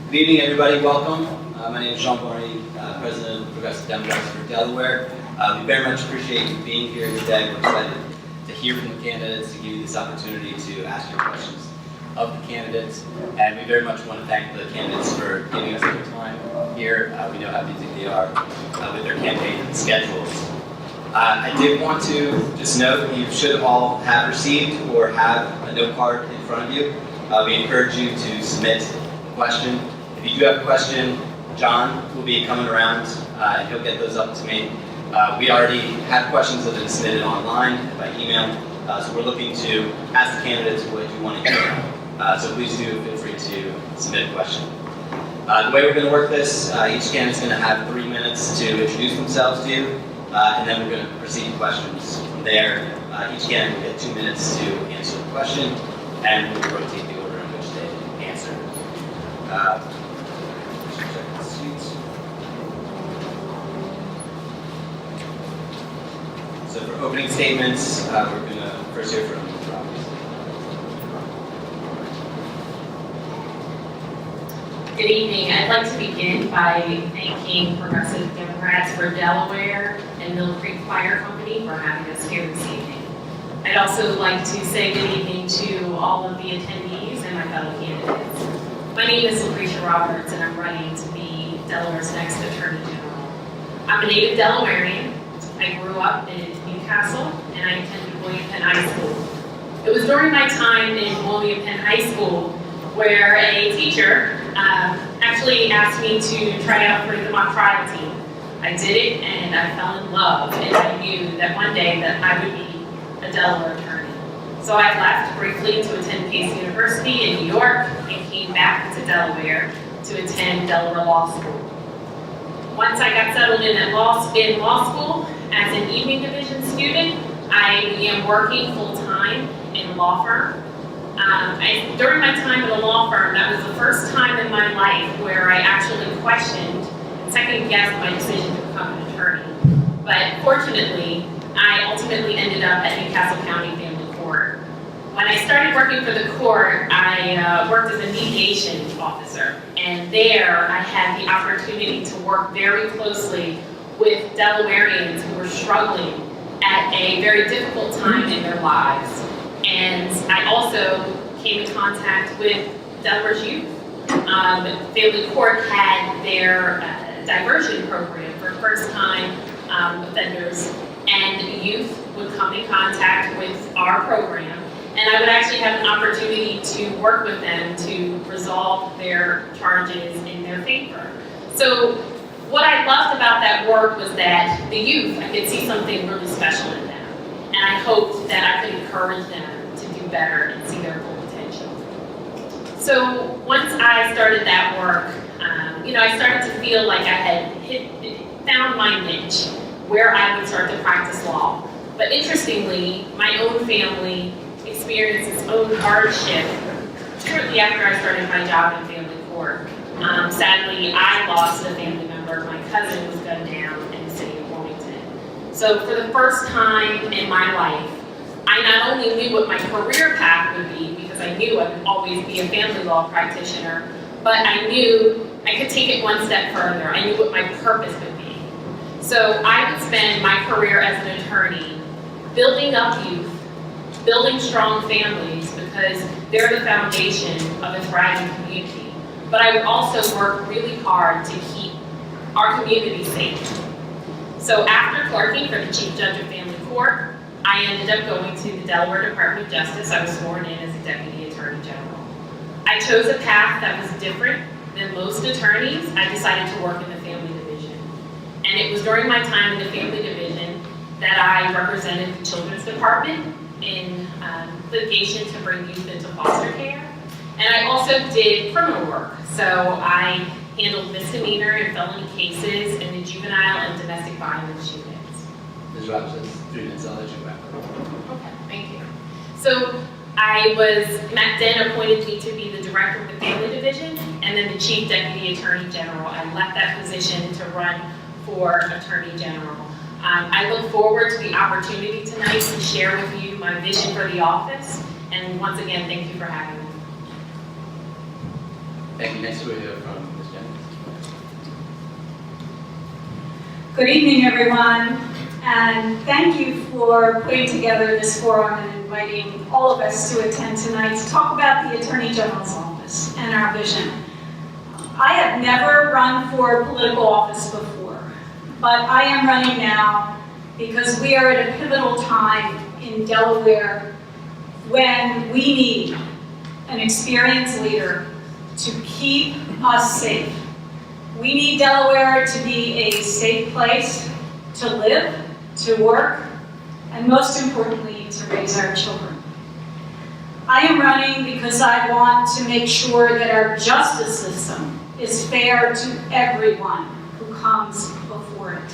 Good evening, everybody. Welcome. My name is Barney, President of Progressive Democrats for Delaware. We very much appreciate you being here today. We're excited to hear from the candidates, to give you this opportunity to ask your questions of the candidates. And we very much want to thank the candidates for giving us their time here. We know how busy they are with their campaign schedules. I did want to just note you should all have received or have a note card in front of you. We encourage you to submit a question. If you do have a question, John will be coming around and he'll get those up to me. We already have questions that have been submitted online by email, so we're looking to ask the candidates what you want to hear. So please do feel free to submit a question. The way we're going to work this, each candidate's going to have 3 minutes to introduce themselves to you, and then we're going to proceed to questions. From there, each candidate will get 2 minutes to answer the question, and we'll rotate the order in which they answer. So for opening statements, we're going to first hear from Roberts. Good evening. I'd like to begin by thanking Progressive Democrats for Delaware and Mill Creek Fire Company for having us here this evening. I'd also like to say good evening to all of the attendees and my fellow candidates. My name is LaKresha Roberts and I'm running to be Delaware's next Attorney General. I'm a native Delawarean. I grew up in Newcastle and I attended William Penn High School. It was during my time in William Penn High School where a teacher actually asked me to try out for the mock trial team. I did it and I fell in love, and I knew that one day that I would be a Delaware attorney. So I left briefly to attend Pace University in New York and came back to Delaware to attend Delaware Law School. Once I got settled in law school as an evening division student, I began working full-time in a law firm. During my time at a law firm, that was the first time in my life where I actually questioned and second-guessed my decision to become an attorney. But fortunately, I ultimately ended up at Newcastle County Family Court. When I started working for the court, I worked as a mediation officer. And there, I had the opportunity to work very closely with Delawareans who were struggling at a very difficult time in their lives. And I also came in contact with Delaware's youth. Family Court had their diversion program for first-time offenders, and youth would come in contact with our program, and I would actually have an opportunity to work with them to resolve their charges in their favor. So what I loved about that work was that the youth, I could see something really special in them, and I hoped that I could encourage them to do better and see their full potential. So once I started that work, I started to feel like I had found my niche where I would start to practice law. But interestingly, my own family experienced its own hardship shortly after I started my job in family court. Sadly, I lost a family member. My cousin was gunned down in the city of Wilmington. So for the first time in my life, I not only knew what my career path would be, because I knew I would always be a family law practitioner, but I knew I could take it one step further. I knew what my purpose would be. So I would spend my career as an attorney building up youth, building strong families, because they're the foundation of a thriving community. But I would also work really hard to keep our community safe. So after clerking for the Chief Judge of Family Court, I ended up going to the Delaware Department of Justice. I was sworn in as a Deputy Attorney General. I chose a path that was different than most attorneys. I decided to work in the Family Division. And it was during my time in the Family Division that I represented the Children's Department in litigation to bring youth into foster care. And I also did criminal work. So I handled misdemeanor and felony cases in the juvenile and domestic violence units. Ms. Roberts has 3 minutes. I'll let you back. Okay, thank you. So Matt Den appointed me to be the director of the Family Division and then the Chief Deputy Attorney General. I left that position to run for Attorney General. I look forward to the opportunity tonight to share with you my vision for the office. And once again, thank you for having me. Thank you. Next we'll hear from Ms. Jennings. Good evening, everyone, and thank you for putting together this forum and inviting all of us to attend tonight to talk about the Attorney General's office and our vision. I have never run for political office before, but I am running now because we are at a pivotal time in Delaware when we need an experienced leader to keep us safe. We need Delaware to be a safe place to live, to work, and most importantly, to raise our children. I am running because I want to make sure that our justice system is fair to everyone who comes before it.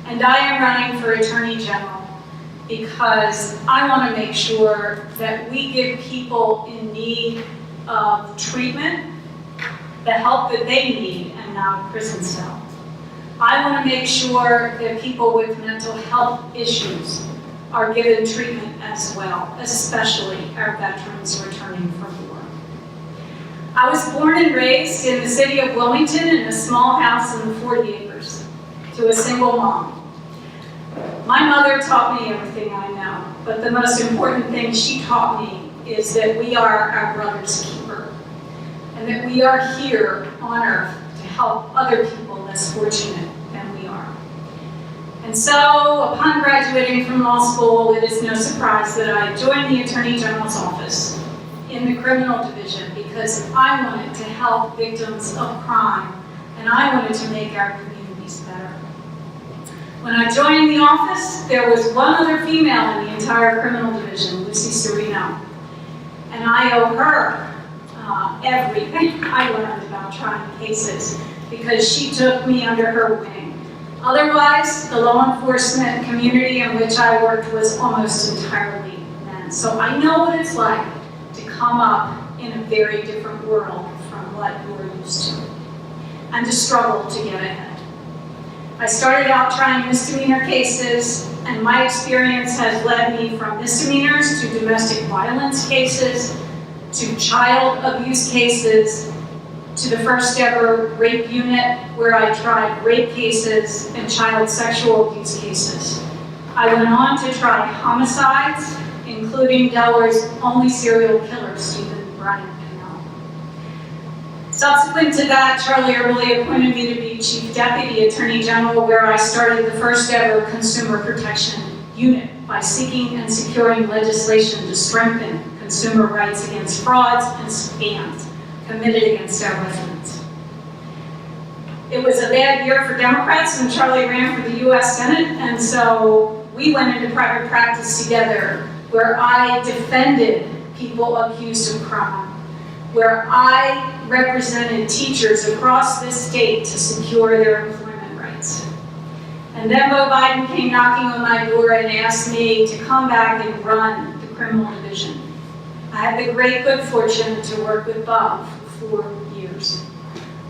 And I am running for Attorney General because I want to make sure that we give people in need of treatment the help that they need and not a prison cell. I want to make sure that people with mental health issues are given treatment as well, especially our veterans returning from war. I was born and raised in the city of Wilmington in a small house in 40 acres to a single mom. My mother taught me everything I know, but the most important thing she taught me is that we are our brother's keeper, and that we are here on earth to help other people less fortunate than we are. And so, upon graduating from law school, it is no surprise that I joined the Attorney General's office in the criminal division because I wanted to help victims of crime, and I wanted to make our communities better. When I joined the office, there was one other female in the entire criminal division, Lucy Serino, and I owe her everything I learned about trying cases because she took me under her wing. Otherwise, the law enforcement community in which I worked was almost entirely men. So I know what it's like to come up in a very different world from what you're used to and to struggle to get ahead. I started out trying misdemeanor cases, and my experience has led me from misdemeanors to domestic violence cases, to child abuse cases, to the first ever rape unit where I tried rape cases and child sexual abuse cases. I went on to try homicides, including Delaware's only serial killer, Stephen Barney. Subsequent to that, Charlie Early appointed me to be Chief Deputy Attorney General, where I started the first ever consumer protection unit by seeking and securing legislation to strengthen consumer rights against frauds and scams committed against our residents. It was a bad year for Democrats when Charlie ran for the US Senate, and so we went into private practice together, where I defended people accused of crime, where I represented teachers across this state to secure their employment rights. And then Bo Biden came knocking on my door and asked me to come back and run the criminal division. I had the great good fortune to work with Bob for 4 years,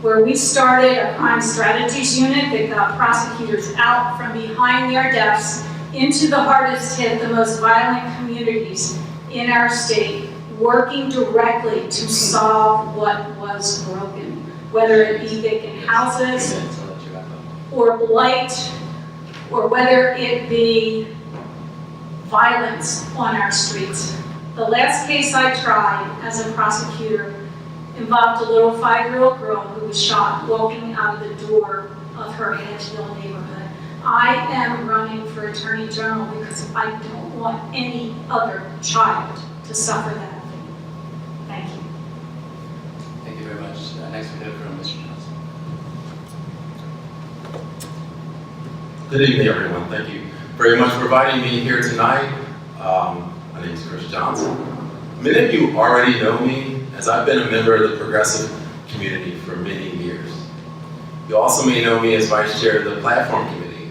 where we started a crime strategies unit that got prosecutors out from behind their desks into the hardest hit, the most violent communities in our state, working directly to solve what was broken, whether it be vacant houses, or blight, or whether it be violence on our streets. The last case I tried as a prosecutor involved a little 5-year-old girl who was shot walking out of the door of her Hedgeville neighborhood. I am running for Attorney General because I don't want any other child to suffer that. Thank you. Thank you very much. Next we hear from Mr. Johnson. Good evening, everyone. Thank you very much for inviting me here tonight. My name is LaKresha Johnson. Many of you already know me, as I've been a member of the progressive community for many years. You also may know me as Vice Chair of the Platform Committee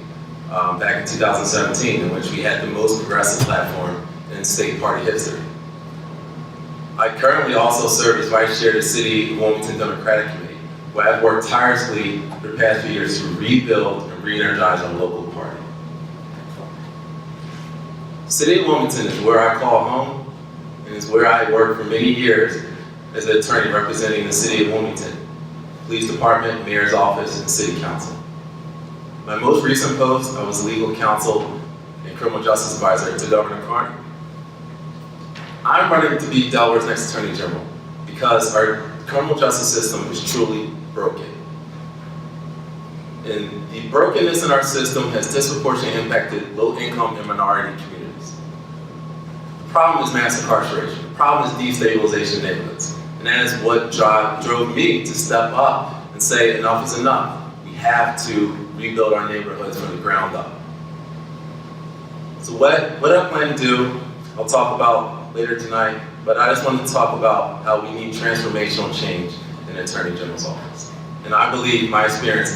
back in 2017, in which we had the most progressive platform in state party history. I currently also serve as Vice Chair of the City of Wilmington Democratic Committee, where I've worked tirelessly for the past few years to rebuild and re-energize our local party. The City of Wilmington is where I call home, and it's where I worked for many years as an attorney representing the City of Wilmington, Police Department, Mayor's Office, and City Council. My most recent post, I was legal counsel and criminal justice advisor to Governor Barney. I'm running to be Delaware's next Attorney General because our criminal justice system is truly broken. And the brokenness in our system has disproportionately impacted low-income and minority communities. The problem is mass incarceration. The problem is destabilization of neighborhoods. And that is what drove me to step up and say enough is enough. We have to rebuild our neighborhoods from the ground up. So what I plan to do, I'll talk about later tonight, but I just wanted to talk about how we need transformational change in the Attorney General's office. And I believe my experience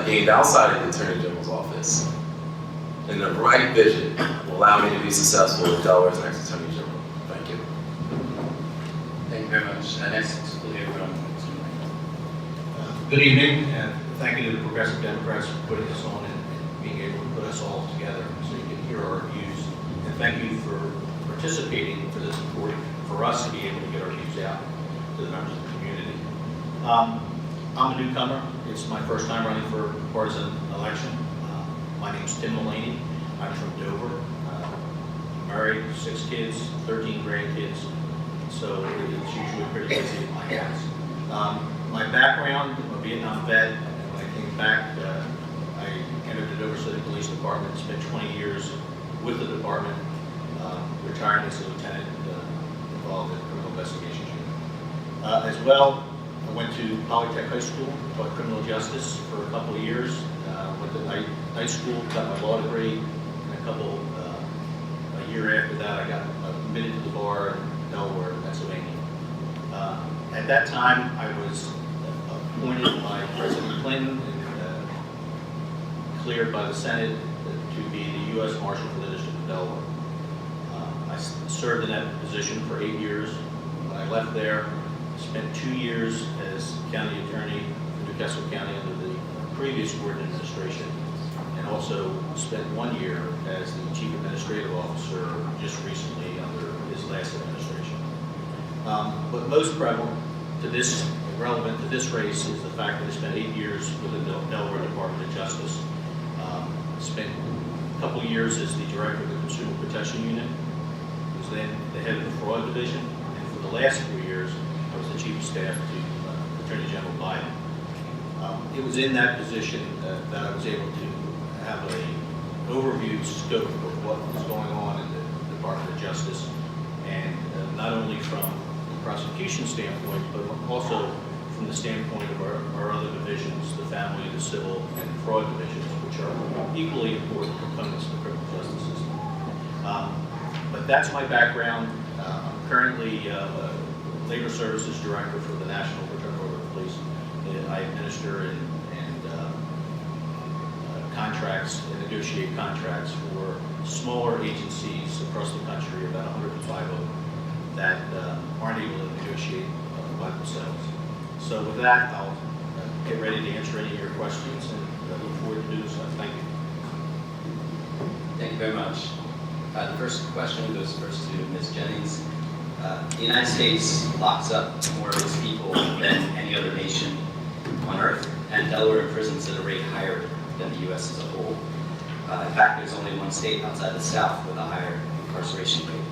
gained outside of the Attorney General's office and the right vision will allow me to be successful as Delaware's next Attorney General. Thank you. Thank you very much. Next, we'll hear from Good evening, and thank you to the Progressive Democrats for putting this on and being able to put us all together so you can hear our views. And thank you for participating for this important for us to be able to get our views out to the members of the community. I'm a newcomer. It's my first time running for a partisan election. My name's Tim Mullaney. I'm from Dover. I'm married, 6 kids, 13 grandkids, so it's usually pretty busy at my house. My background, I'm a Vietnam vet, and when I came back, I entered the Dover City Police Department, spent 20 years with the department, retired as a lieutenant, involved in criminal investigations unit. As well, I went to Polytech High School, taught criminal justice for a couple of years, went to high school, got my law degree, and a year after that, I got admitted to the bar in Delaware, Pennsylvania. At that time, I was appointed by President Clinton and cleared by the Senate to be the U.S. Marshal for the District of Delaware. I served in that position for 8 years. When I left there, I spent 2 years as county attorney in Newcastle County under the previous Gordon administration, and also spent 1 year as the chief administrative officer just recently under his last administration. But most relevant to this race is the fact that I spent 8 years with the Delaware Department of Justice. Spent a couple of years as the director of the Consumer Protection Unit. Was then the head of the Fraud Division, and for the last 4 years, I was the chief of staff to Attorney General Biden. It was in that position that I was able to have an overview scope of what was going on in the Department of Justice, and not only from the prosecution standpoint, but also from the standpoint of our other divisions, the family, the civil, and fraud divisions, which are equally important components of the criminal justice system. But that's my background. I'm currently a Labor Services Director for the National Fraternal Order of Police. I administer and contracts and negotiate contracts for smaller agencies across the country, about 105 of them, that aren't able to negotiate by themselves. So with that, I'll get ready to answer any of your questions, and I look forward to doing so. Thank you. Thank you very much. The first question goes first to Ms. Jennings. The United States locks up more of its people than any other nation on earth, and Delaware imprisons at a rate higher than the U.S. as a whole. In fact, there's only one state outside the South with a higher incarceration rate.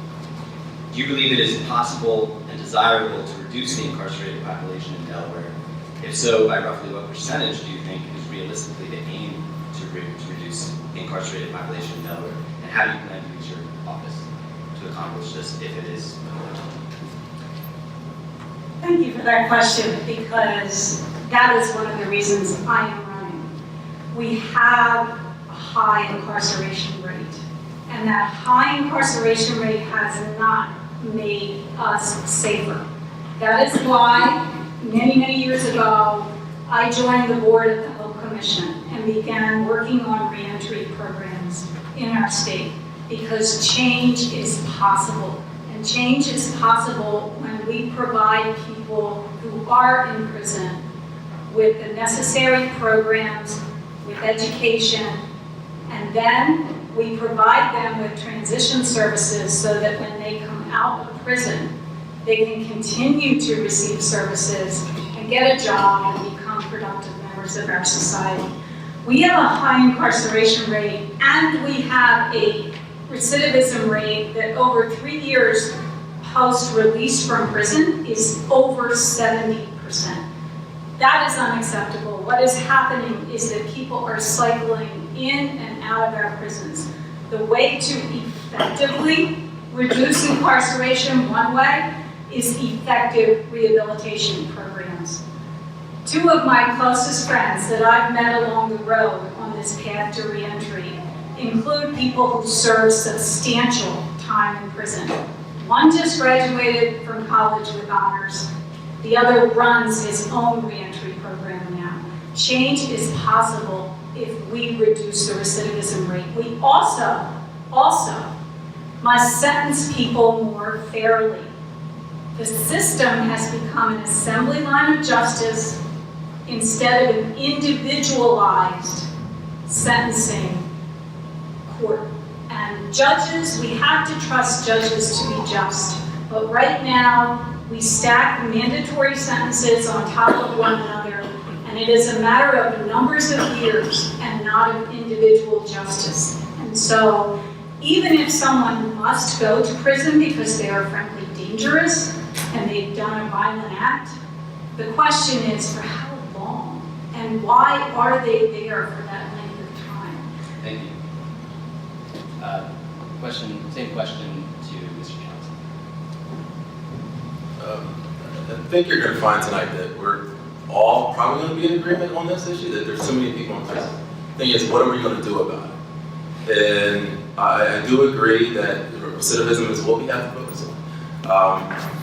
Do you believe it is possible and desirable to reduce the incarcerated population in Delaware? If so, by roughly what percentage do you think is realistically the aim to reduce the incarcerated population in Delaware? And how do you plan to use your office to accomplish this if it is the goal? Thank you for that question, because that is one of the reasons I am running. We have a high incarceration rate, and that high incarceration rate has not made us safer. That is why many, many years ago, I joined the board of the Health Commission and began working on reentry programs in our state, because change is possible. And change is possible when we provide people who are in prison with the necessary programs, with education, and then we provide them with transition services so that when they come out of prison, they can continue to receive services and get a job and become productive members of our society. We have a high incarceration rate, and we have a recidivism rate that over 3 years post-release from prison is over 70%. That is unacceptable. What is happening is that people are cycling in and out of our prisons. The way to effectively reduce incarceration, one way, is effective rehabilitation programs. Two of my closest friends that I've met along the road on this path to reentry include people who serve substantial time in prison. One just graduated from college with honors. The other runs his own reentry program now. Change is possible if we reduce the recidivism rate. We also must sentence people more fairly. The system has become an assembly line of justice instead of an individualized sentencing court. And judges, we have to trust judges to be just. But right now, we stack mandatory sentences on top of one another, and it is a matter of numbers of years and not of individual justice. And so, even if someone must go to prison because they are frankly dangerous and they've done a violent act, the question is for how long? And why are they there for that length of time? Thank you. Same question to Mr. Johnson. I think you're going to find tonight that we're all probably going to be in agreement on this issue, that there's so many people in prison. The thing is, what are we going to do about it? And I do agree that recidivism is what we have to focus on.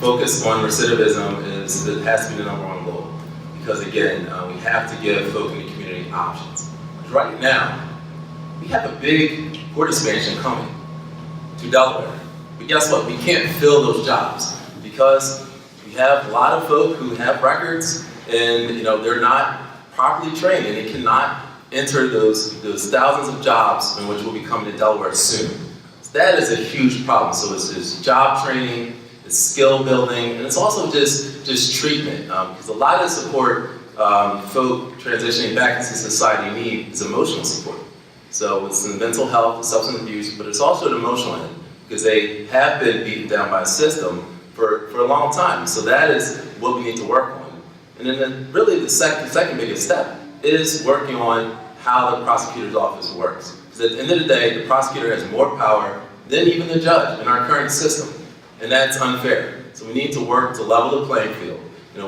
Focus on recidivism it has to be the number one goal. Because again, we have to give folk in the community options. Because right now, we have a big court expansion coming to Delaware. But guess what? We can't fill those jobs because we have a lot of folk who have records and they're not properly trained and they cannot enter those thousands of jobs in which will be coming to Delaware soon. So that is a huge problem. So it's job training, it's skill building, and it's also just treatment. Because a lot of support folk transitioning back into society need is emotional support. So it's in mental health, substance abuse, but it's also an emotional end because they have been beaten down by a system for a long time. So that is what we need to work on. And then really the second biggest step is working on how the prosecutor's office works. Because at the end of the day, the prosecutor has more power than even the judge in our current system. And that's unfair. So we need to work to level the playing field.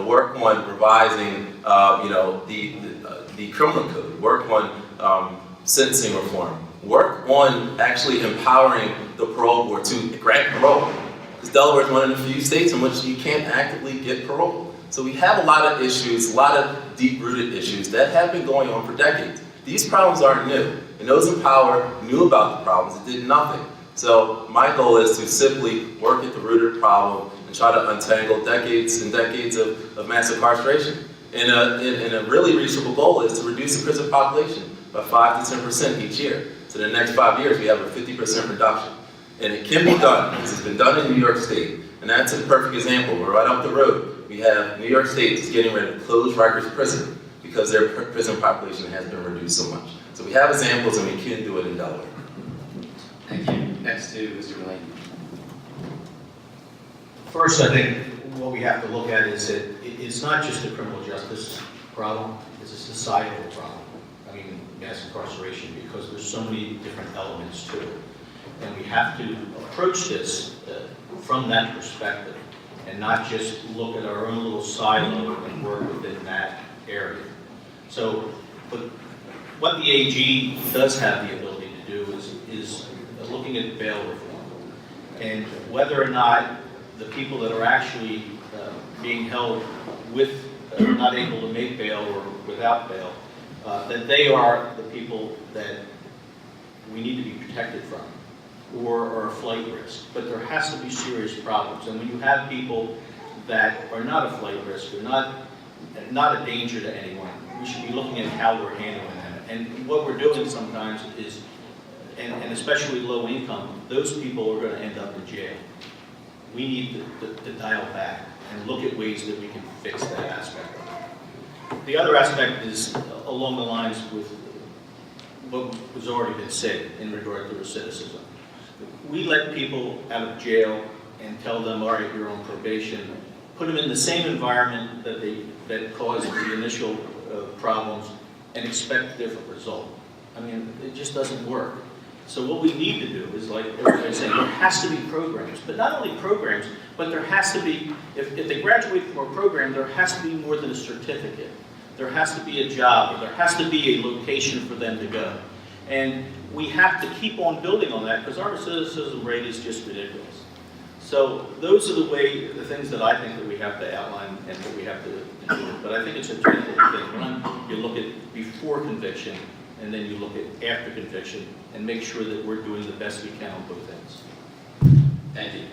Work on revising, the criminal code. Work on sentencing reform. Work on actually empowering the parole board to grant parole. Because Delaware is one of the few states in which you can't actively get parole. So we have a lot of issues, a lot of deep-rooted issues that have been going on for decades. These problems aren't new. And those in power knew about the problems and did nothing. So my goal is to simply work at the root of the problem and try to untangle decades and decades of mass incarceration. And a really reasonable goal is to reduce the prison population by 5 to 10% each year. So in the next 5 years, we have a 50% reduction. And it can be done, because it's been done in New York State. And that's a perfect example. We're right up the road. We have New York State is getting ready to close Rikers Prison because their prison population has been reduced so much. So we have examples, and we can do it in Delaware. Thank you. Next to Mr. Mullaney. First, I think what we have to look at is that it's not just a criminal justice problem, it's a societal problem. I mean, mass incarceration, because there's so many different elements to it. And we have to approach this from that perspective and not just look at our own little silo and work within that area. So, but what the AG does have the ability to do is looking at bail reform. And whether or not the people that are actually being held with, not able to make bail or without bail, that they are the people that we need to be protected from, or are a flight risk. But there has to be serious problems. And when you have people that are not a flight risk, or not a danger to anyone, we should be looking at how we're handling them. And what we're doing sometimes is, and especially low income, those people are going to end up in jail. we need to dial back and look at ways that we can fix that aspect. The other aspect is along the lines with what was already been said in regard to recidivism. We let people out of jail and tell them, all right, you're on probation, put them in the same environment that caused the initial problems and expect a different result. I mean, it just doesn't work. So what we need to do is, like everybody's saying, there has to be programs, but not only programs, but there has to be, if they graduate from a program, there has to be more than a certificate. There has to be a job, or there has to be a location for them to go. And we have to keep on building on that because our recidivism rate is just ridiculous. So those are the things that I think that we have to outline and that we have to do. But I think it's a tricky thing. One, you look at before conviction, and then you look at after conviction, and make sure that we're doing the best we can on both ends. Thank you.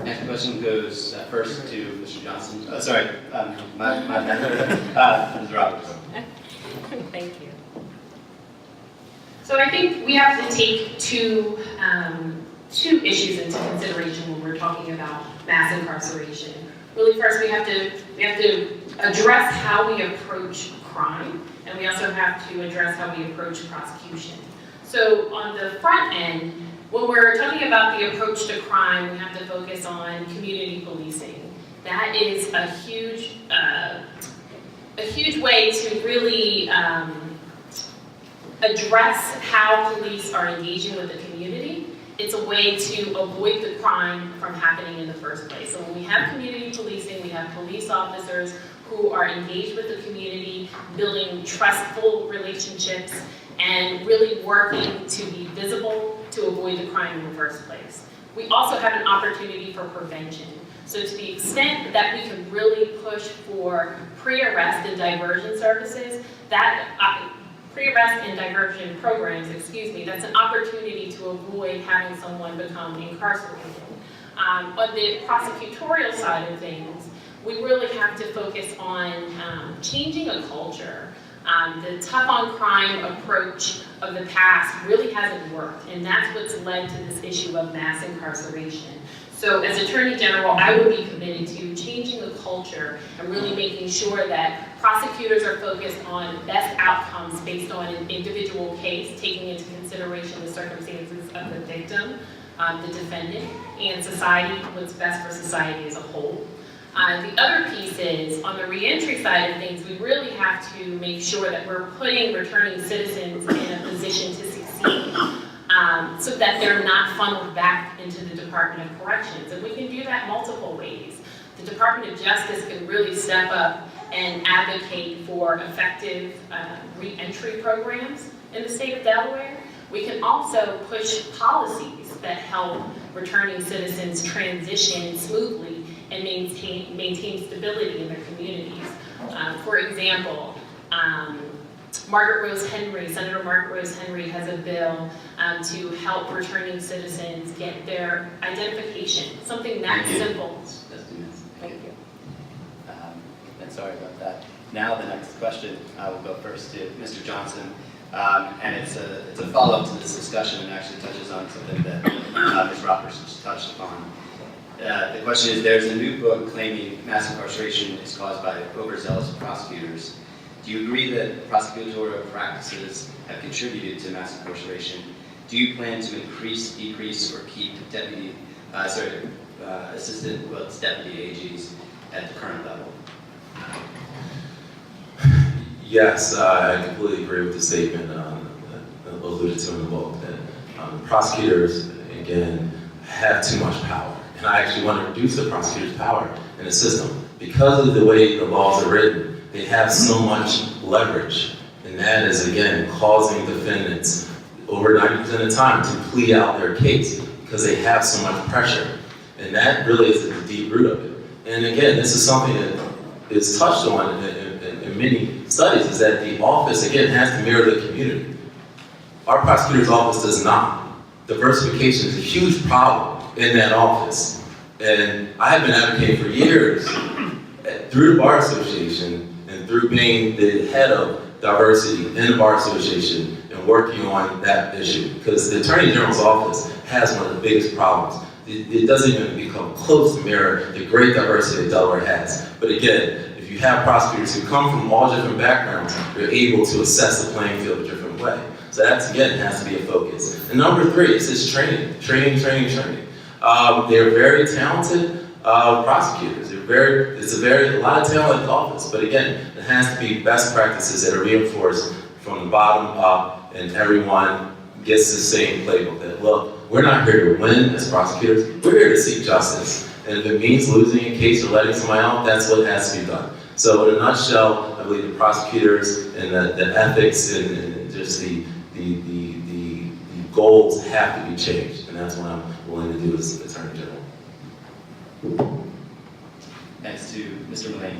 Next question goes first to Mr. Johnson. Sorry, my bad. Ms. Roberts. Thank you. So I think we have to take two issues into consideration when we're talking about mass incarceration. Really, first we have to address how we approach crime, and we also have to address how we approach prosecution. So on the front end, when we're talking about the approach to crime, we have to focus on community policing. That is a huge way to really address how police are engaging with the community. It's a way to avoid the crime from happening in the first place. So when we have community policing, we have police officers who are engaged with the community, building trustful relationships, and really working to be visible to avoid the crime in the first place. We also have an opportunity for prevention. So to the extent that we can really push for pre-arrest and diversion services, that pre-arrest and diversion programs, that's an opportunity to avoid having someone become incarcerated. On the prosecutorial side of things, we really have to focus on changing a culture. The tough on crime approach of the past really hasn't worked, and that's what's led to this issue of mass incarceration. So as Attorney General, I would be committed to changing the culture and really making sure that prosecutors are focused on best outcomes based on an individual case, taking into consideration the circumstances of the victim, the defendant, and society, what's best for society as a whole. The other piece is, on the reentry side of things, we really have to make sure that we're putting returning citizens in a position to succeed so that they're not funneled back into the Department of Corrections. And we can do that multiple ways. The Department of Justice can really step up and advocate for effective reentry programs in the state of Delaware. We can also push policies that help returning citizens transition smoothly and maintain stability in their communities. For example, Senator Margaret Rose Henry has a bill to help returning citizens get their identification, something that simple. Thank you. And sorry about that. Now the next question, I will go first to Mr. Johnson. And it's a follow-up to this discussion and actually touches on something that Ms. Roberts just touched upon. The question is, there's a new book claiming mass incarceration is caused by overzealous prosecutors. Do you agree that prosecutorial practices have contributed to mass incarceration? Do you plan to increase, decrease, or keep deputy AGs at the current level? Yes, I completely agree with the statement alluded to in the book that prosecutors, again, have too much power. And I actually want to reduce the prosecutor's power in the system. Because of the way the laws are written, they have so much leverage. And that is, again, causing defendants over 90% of the time to plead out their case because they have so much pressure. And that really is the deep root of it. And again, this is something that is touched on in many studies, is that the office, again, has to mirror the community. Our prosecutor's office does not. Diversification is a huge problem in that office. And I have been advocating for years through the Bar Association and through being the head of diversity in the Bar Association and working on that issue. Because the Attorney General's office has one of the biggest problems. it doesn't even become close to mirror the great diversity that Delaware has. But again, if you have prosecutors who come from all different backgrounds, you're able to assess the playing field a different way. So that's, again, has to be a focus. And number 3 is this training. They're very talented prosecutors. It's a lot of talent in the office. But again, it has to be best practices that are reinforced from the bottom up, and everyone gets the same playbook that, look, we're not here to win as prosecutors, we're here to seek justice. And if it means losing a case or letting somebody out, that's what has to be done. So in a nutshell, I believe the prosecutors and the ethics and just the goals have to be changed. And that's what I'm willing to do as Attorney General. Next to Mr. Mullaney.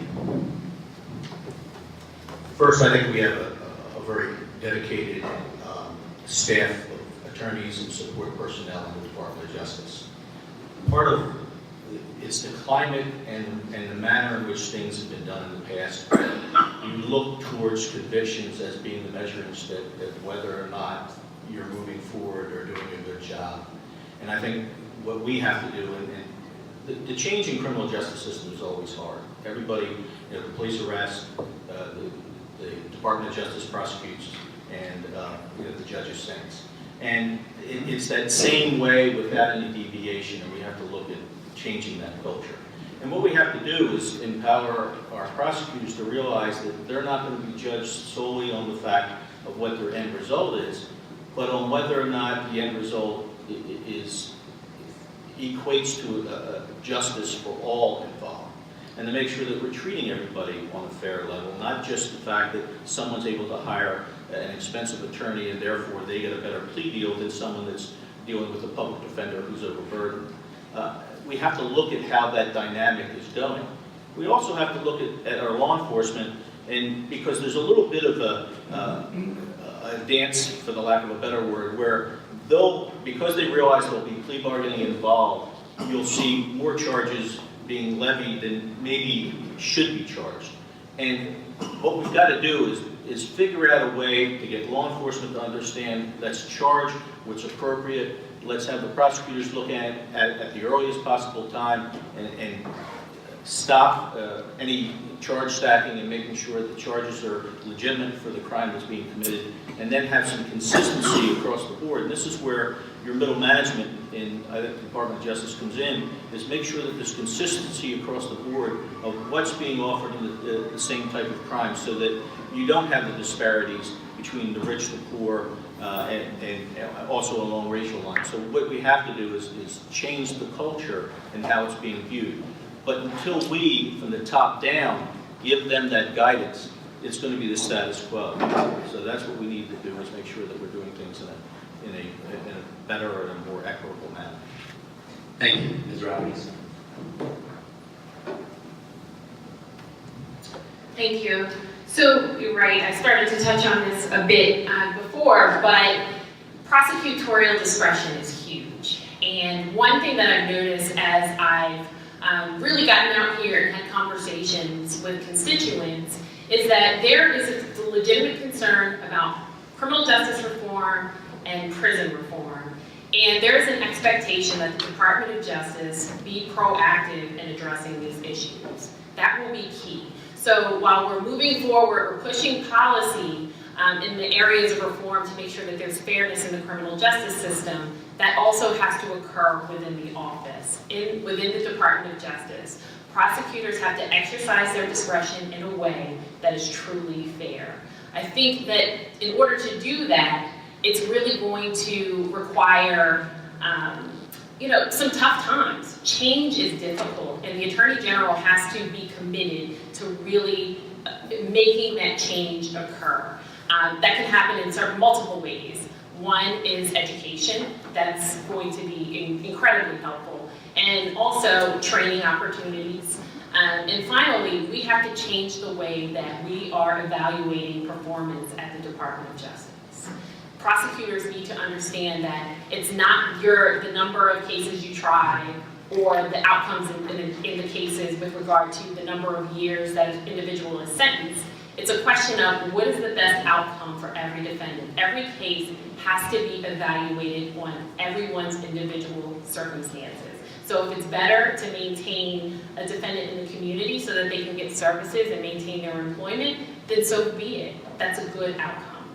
First, I think we have a very dedicated staff of attorneys and support personnel in the Department of Justice. Part of it's the climate and the manner in which things have been done in the past. You look towards convictions as being the measuring stick of whether or not you're moving forward or doing a good job. And I think what we have to do, and the change in criminal justice system is always hard. Everybody, the police arrest, the Department of Justice prosecutes, and the judges sentence. And it's that same way without any deviation, and we have to look at changing that culture. And what we have to do is empower our prosecutors to realize that they're not going to be judged solely on the fact of what their end result is, but on whether or not the end result equates to justice for all involved. And to make sure that we're treating everybody on a fair level, not just the fact that someone's able to hire an expensive attorney and therefore they get a better plea deal than someone that's dealing with a public defender who's overburdened. We have to look at how that dynamic is going. We also have to look at our law enforcement, and because there's a little bit of a dance, for the lack of a better word, where because they realize there'll be plea bargaining involved, you'll see more charges being levied than maybe should be charged. And what we've got to do is figure out a way to get law enforcement to understand, let's charge what's appropriate, let's have the prosecutors look at the earliest possible time and stop any charge stacking and making sure the charges are legitimate for the crime that's being committed, and then have some consistency across the board. And this is where your middle management in I think the Department of Justice comes in, is make sure that there's consistency across the board of what's being offered in the same type of crime, so that you don't have the disparities between the rich, the poor, and also along racial lines. So what we have to do is change the culture and how it's being viewed. But until we, from the top down, give them that guidance, it's going to be the status quo. So that's what we need to do, is make sure that we're doing things in a better and a more equitable manner. Thank you, Ms. Roberts. Thank you. So you're right, I started to touch on this a bit before, but prosecutorial discretion is huge. And one thing that I've noticed as I've really gotten out here and had conversations with constituents is that there is a legitimate concern about criminal justice reform and prison reform. And there is an expectation that the Department of Justice be proactive in addressing these issues. That will be key. So while we're moving forward, we're pushing policy in the areas of reform to make sure that there's fairness in the criminal justice system, that also has to occur within the office, within the Department of Justice. Prosecutors have to exercise their discretion in a way that is truly fair. I think that in order to do that, it's really going to require some tough times. Change is difficult, and the Attorney General has to be committed to really making that change occur. That can happen in multiple ways. One is education. That's going to be incredibly helpful. And also training opportunities. And finally, we have to change the way that we are evaluating performance at the Department of Justice. Prosecutors need to understand that it's not the number of cases you try or the outcomes in the cases with regard to the number of years that an individual is sentenced. It's a question of what is the best outcome for every defendant. Every case has to be evaluated on everyone's individual circumstances. So if it's better to maintain a defendant in the community so that they can get services and maintain their employment, then so be it. That's a good outcome.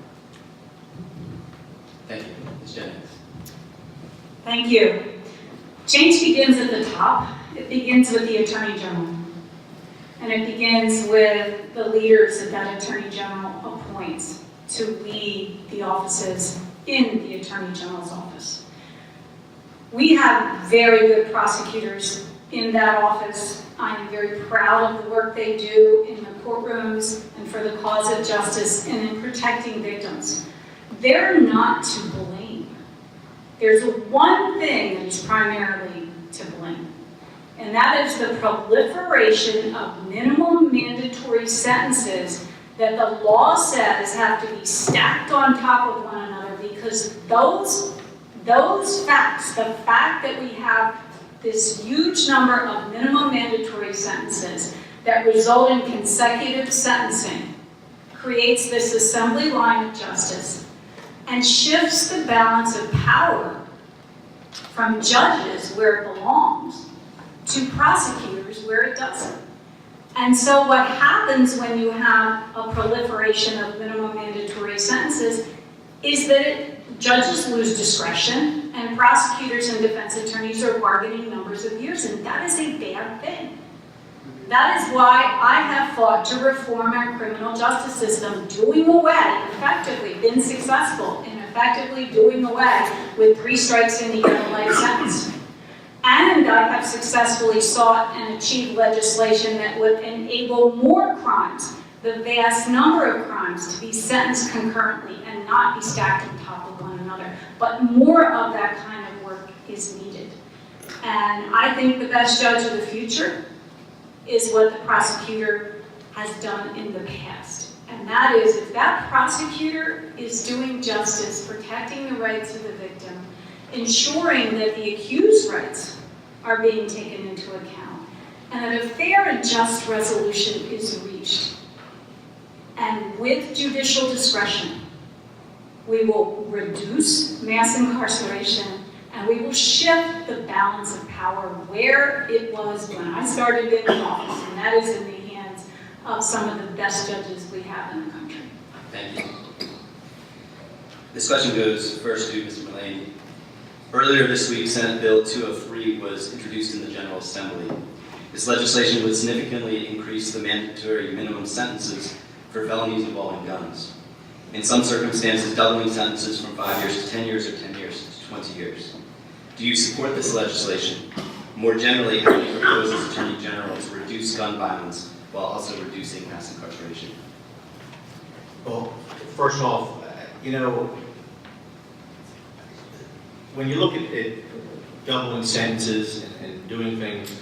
Thank you. Ms. Jennings. Thank you. Change begins at the top. It begins with the Attorney General. And it begins with the leaders that that Attorney General appoints to lead the offices in the Attorney General's office. We have very good prosecutors in that office. I'm very proud of the work they do in the courtrooms and for the cause of justice and in protecting victims. They're not to blame. There's one thing that is primarily to blame, and that is the proliferation of minimum mandatory sentences that the law says have to be stacked on top of one another, because those facts, the fact that we have this huge number of minimum mandatory sentences that result in consecutive sentencing, creates this assembly line of justice and shifts the balance of power from judges where it belongs to prosecutors where it doesn't. And so what happens when you have a proliferation of minimum mandatory sentences is that judges lose discretion and prosecutors and defense attorneys are bargaining numbers of years, and that is a bad thing. That is why I have fought to reform our criminal justice system, doing away, effectively, been successful in effectively doing away with 3 strikes and you get a life sentence. And I have successfully sought and achieved legislation that would enable more crimes, the vast number of crimes, to be sentenced concurrently and not be stacked on top of one another. But more of that kind of work is needed. And I think the best judge of the future is what the prosecutor has done in the past. And that is, if that prosecutor is doing justice, protecting the rights of the victim, ensuring that the accused's rights are being taken into account, and that a fair and just resolution is reached. And with judicial discretion, we will reduce mass incarceration, and we will shift the balance of power where it was when I started in the office, and that is in the hands of some of the best judges we have in the country. Thank you. This question goes first to Mr. Mullaney. Earlier this week, Senate Bill 203 was introduced in the General Assembly. This legislation would significantly increase the mandatory minimum sentences for felonies involving guns. In some circumstances, doubling sentences from 5 years to 10 years or 10 years to 20 years. Do you support this legislation? More generally, how do you propose as Attorney General to reduce gun violence while also reducing mass incarceration? Well, first off, when you look at doubling sentences and doing things,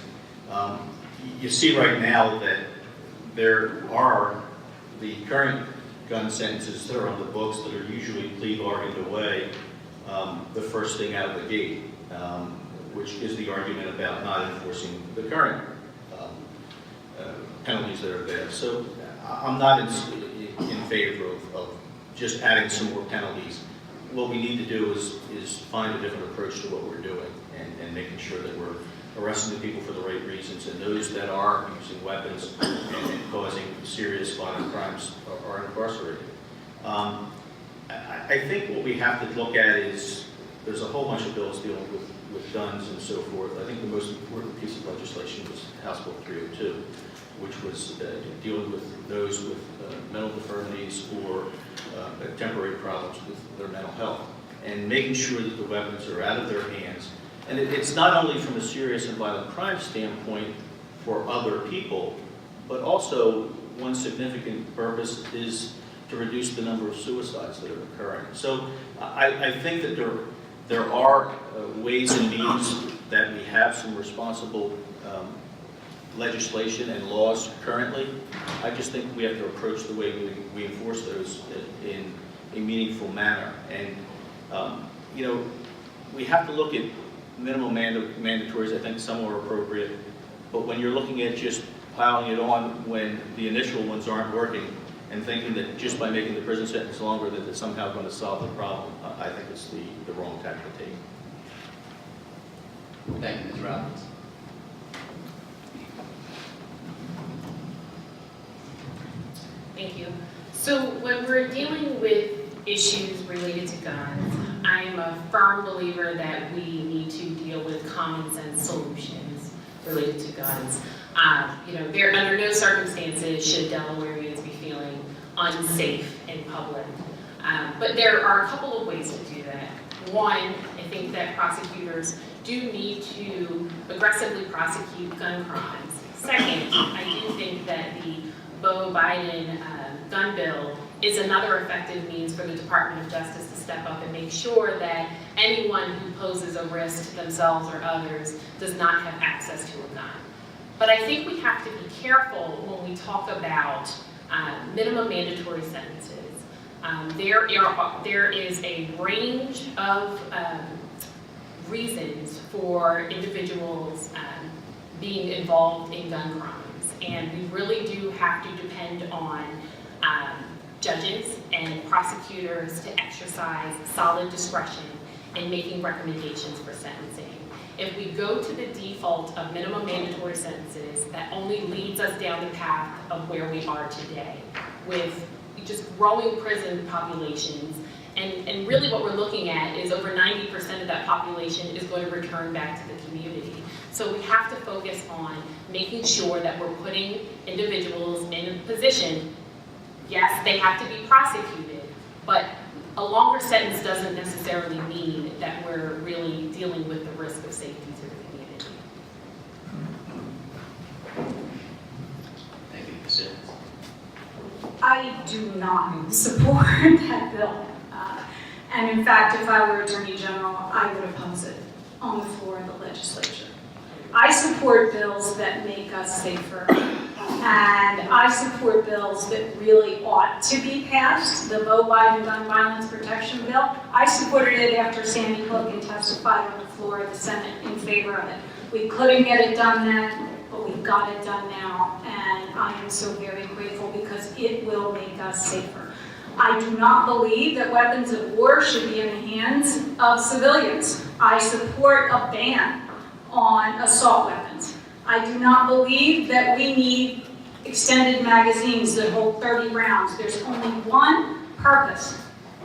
you see right now that there are the current gun sentences that are on the books that are usually plea bargained away the first thing out of the gate, which is the argument about not enforcing the current penalties that are there. So I'm not in favor of just adding some more penalties. What we need to do is find a different approach to what we're doing and making sure that we're arresting the people for the right reasons, and those that are using weapons and causing serious violent crimes are incarcerated. I think what we have to look at is there's a whole bunch of bills dealing with guns and so forth. I think the most important piece of legislation was House Bill 302, which was dealing with those with mental deformities or temporary problems with their mental health, and making sure that the weapons are out of their hands. And it's not only from a serious and violent crime standpoint for other people, but also one significant purpose is to reduce the number of suicides that are occurring. So I think that there are ways and means that we have some responsible legislation and laws currently. I just think we have to approach the way we enforce those in a meaningful manner. And, we have to look at minimum mandatories. I think some are appropriate. But when you're looking at just piling it on when the initial ones aren't working and thinking that just by making the prison sentence longer that it's somehow going to solve the problem, I think it's the wrong tack to take. Thank you, Ms. Roberts. Thank you. So when we're dealing with issues related to guns, I am a firm believer that we need to deal with common sense solutions related to guns. There under no circumstances should Delawareans be feeling unsafe in public. But there are a couple of ways to do that. One, I think that prosecutors do need to aggressively prosecute gun crimes. Second, I do think that the Biden gun bill is another effective means for the Department of Justice to step up and make sure that anyone who poses a risk to themselves or others does not have access to a gun. But I think we have to be careful when we talk about minimum mandatory sentences. There is a range of reasons for individuals being involved in gun crimes, and we really do have to depend on judges and prosecutors to exercise solid discretion in making recommendations for sentencing. If we go to the default of minimum mandatory sentences, that only leads us down the path of where we are today, with just growing prison populations. And really what we're looking at is over 90% of that population is going to return back to the community. So we have to focus on making sure that we're putting individuals in a position, yes, they have to be prosecuted, but a longer sentence doesn't necessarily mean that we're really dealing with the risk of safety to the community. Thank you, Ms. Jennings. I do not support that bill. And in fact, if I were Attorney General, I would oppose it on the floor of the legislature. I support bills that make us safer. And I support bills that really ought to be passed. The Biden Gun Violence Protection Bill, I supported it after Sandy Hook and testified on the floor of the Senate in favor of it. We couldn't get it done then, but we've got it done now. And I am so very grateful because it will make us safer. I do not believe that weapons of war should be in the hands of civilians. I support a ban on assault weapons. I do not believe that we need extended magazines that hold 30 rounds. There's only one purpose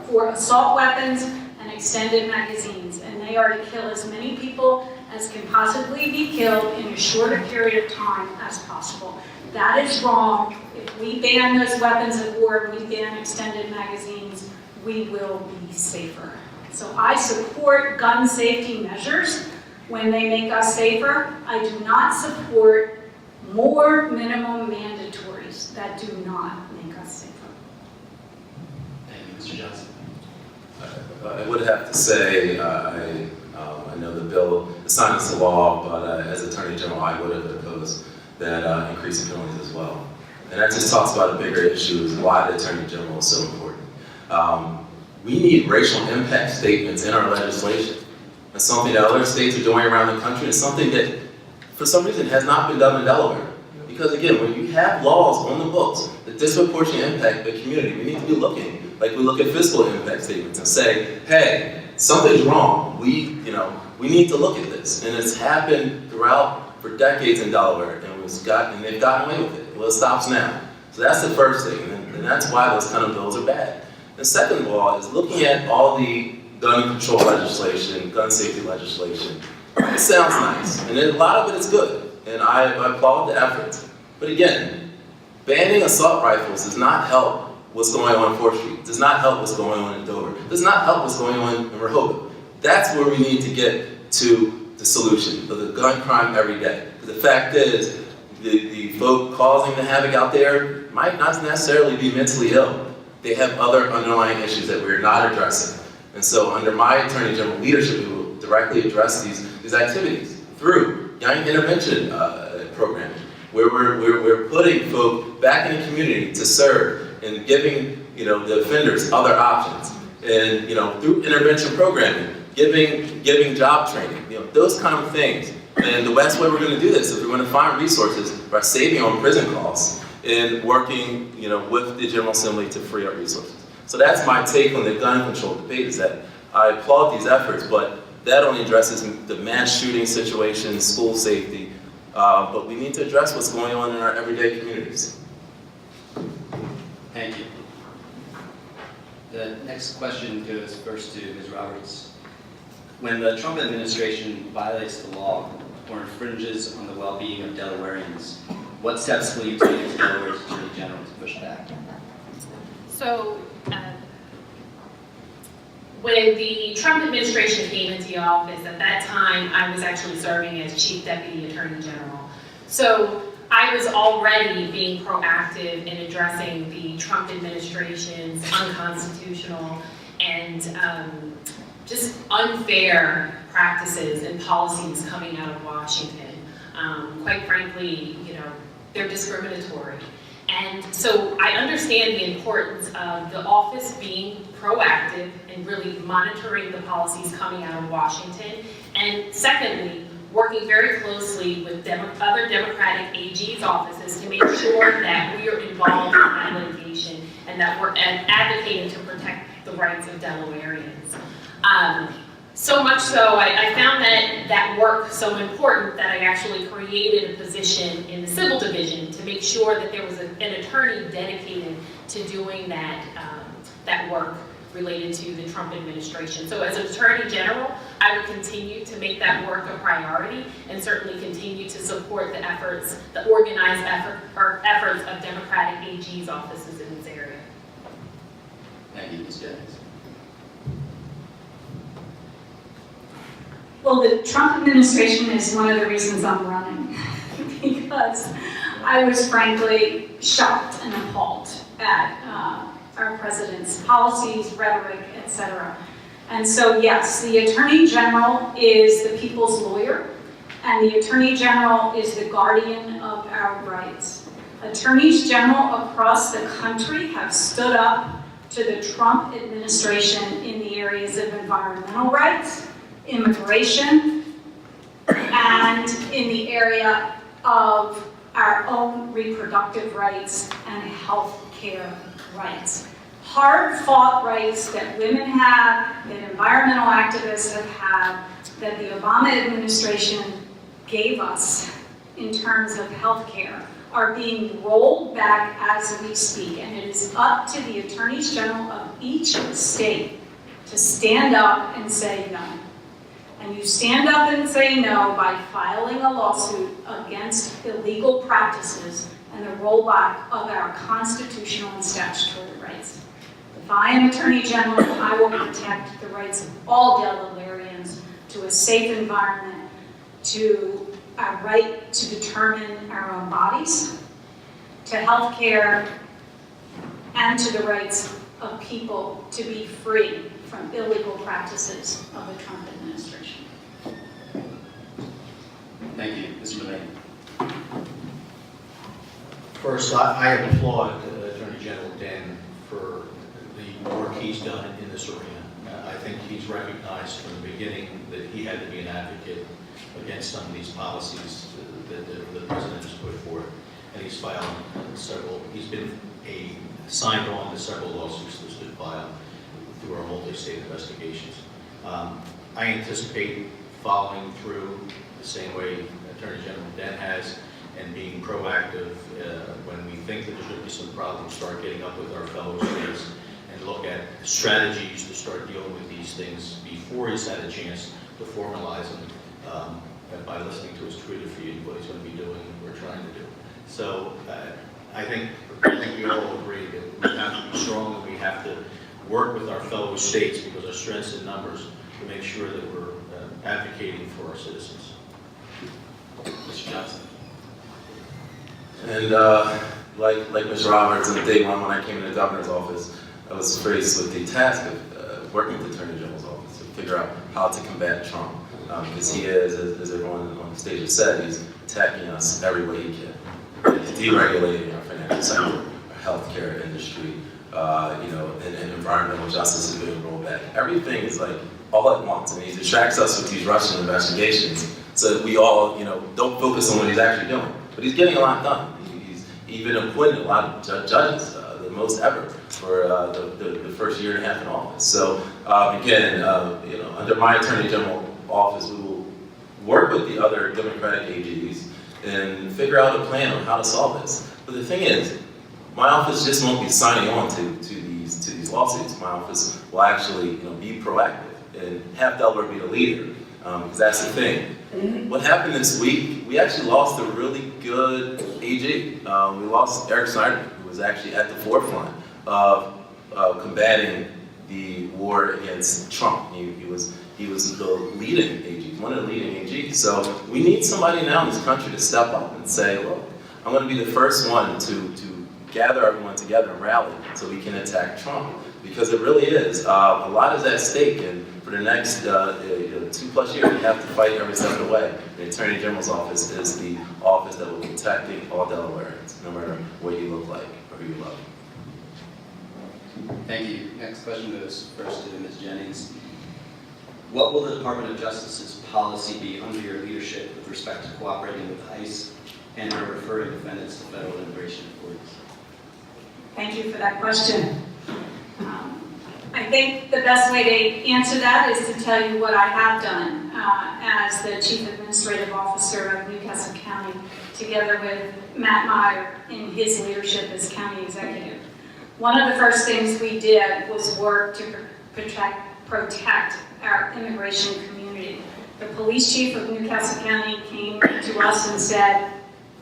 for assault weapons and extended magazines, and they are to kill as many people as can possibly be killed in as short a period of time as possible. That is wrong. If we ban those weapons of war and we ban extended magazines, we will be safer. So I support gun safety measures when they make us safer. I do not support more minimum mandatories that do not make us safer. Thank you, Mr. Johnson. I would have to say, I know the bill is signed into law, but as Attorney General, I would have opposed that increasing penalties as well. And that just talks about a bigger issue, is why the Attorney General is so important. We need racial impact statements in our legislation. It's something that other states are doing around the country. It's something that, for some reason, has not been done in Delaware. Because again, when you have laws on the books that disproportionately impact the community, we need to be looking, like we look at fiscal impact statements and say, hey, something's wrong. We need to look at this. And it's happened throughout for decades in Delaware, and they've gotten away with it. Well, it stops now. So that's the first thing, and that's why those kind of bills are bad. The second of all is looking at all the gun control legislation, gun safety legislation. It sounds nice, and a lot of it is good, and I applaud the efforts. But again, banning assault rifles does not help what's going on 4th Street, does not help what's going on in Dover, does not help what's going on in Rehoboth. That's where we need to get to the solution for the gun crime every day. The fact is, the folk causing the havoc out there might not necessarily be mentally ill. They have other underlying issues that we're not addressing. And so under my Attorney General leadership, we will directly address these activities through young intervention programming, where we're putting folk back in the community to serve and giving the offenders other options. And through intervention programming, giving job training, those kind of things. And the best way we're going to do this is we're going to find resources by saving on prison costs and working, with the General Assembly to free up resources. So that's my take on the gun control debate, is that I applaud these efforts, but that only addresses the mass shooting situation, school safety, but we need to address what's going on in our everyday communities. Thank you. The next question goes first to Ms. Roberts. When the Trump administration violates the law or infringes on the well-being of Delawareans, what steps will you take as Delaware's Attorney General to push back? So, when the Trump administration came into office, at that time, I was actually serving as Chief Deputy Attorney General. So, I was already being proactive in addressing the Trump administration's unconstitutional and just unfair practices and policies coming out of Washington. Quite frankly, they're discriminatory. And so I understand the importance of the office being proactive and really monitoring the policies coming out of Washington. And secondly, working very closely with other Democratic AG's offices to make sure that we are involved in that litigation and that we're advocating to protect the rights of Delawareans. So much so, I found that work so important that I actually created a position in the civil division to make sure that there was an attorney dedicated to doing that work related to the Trump administration. So as Attorney General, I would continue to make that work a priority and certainly continue to support the efforts, the organized efforts of Democratic AG's offices in this area. Thank you, Ms. Jennings. Well, the Trump administration is one of the reasons I'm running, because I was frankly shocked and appalled at our president's policies, rhetoric, etc. And so yes, the Attorney General is the people's lawyer, and the Attorney General is the guardian of our rights. Attorneys General across the country have stood up to the Trump administration in the areas of environmental rights, immigration, and in the area of our own reproductive rights and health care rights. Hard-fought rights that women have, that environmental activists have had, that the Obama administration gave us in terms of health care are being rolled back as we speak, and it is up to the Attorneys General of each state to stand up and say no. And you stand up and say no by filing a lawsuit against illegal practices and the rollback of our constitutional and statutory rights. If I am Attorney General, I will protect the rights of all Delawareans to a safe environment, to our right to determine our own bodies, to health care, and to the rights of people to be free from illegal practices of the Trump administration. Thank you, Mr. Mullaney. First, I applaud Attorney General Dan for the work he's done in this arena. I think he's recognized from the beginning that he had to be an advocate against some of these policies that the president has put forth, and he's filed several. He's been signed on to several lawsuits that's been filed through our multi-state investigations. I anticipate following through the same way Attorney General Dan has, and being proactive when we think that there's going to be some problems, start getting up with our fellow states and look at strategies to start dealing with these things before he's had a chance to formalize them by listening to his Twitter feed, what he's going to be doing and what we're trying to do. So I think we all agree that we have to be strong and we have to work with our fellow states because our strengths in numbers to make sure that we're advocating for our citizens. Mr. Johnson. And like Ms. Roberts, on day one when I came in the governor's office, I was faced with the task of working with the Attorney General's office to figure out how to combat Trump. Because he is, as everyone on the stage has said, he's attacking us every way he can. He's deregulating our financial sector, our healthcare industry, and environmental justice is being rolled back. Everything is like all at once, and he distracts us with these Russian investigations so that we all, don't focus on what he's actually doing. But he's getting a lot done. He's even appointed a lot of judges, the most ever for the first year and a half in office. So again, under my Attorney General office, we will work with the other Democratic AGs and figure out a plan on how to solve this. But the thing is, my office just won't be signing on to these lawsuits. My office will actually be proactive and have Delaware be the leader, because that's the thing. What happened this week, we actually lost a really good AG. We lost Eric Snyder, who was actually at the forefront of combating the war against Trump. He was the leading AG, one of the leading AGs. So we need somebody now in this country to step up and say, look, I'm going to be the first one to gather everyone together and rally so we can attack Trump. Because it really is. A lot is at stake, and for the next 2+ years, we have to fight every step of the way. The Attorney General's office is the office that will protect all Delawareans, no matter what you look like or who you love. Thank you. Next question goes first to Ms. Jennings. What will the Department of Justice's policy be under your leadership with respect to cooperating with ICE and or referring defendants to federal immigration authorities? Thank you for that question. I think the best way to answer that is to tell you what I have done as the Chief Administrative Officer of Newcastle County, together with Matt Meyer in his leadership as County Executive. One of the first things we did was work to protect our immigration community. The police chief of Newcastle County came to us and said,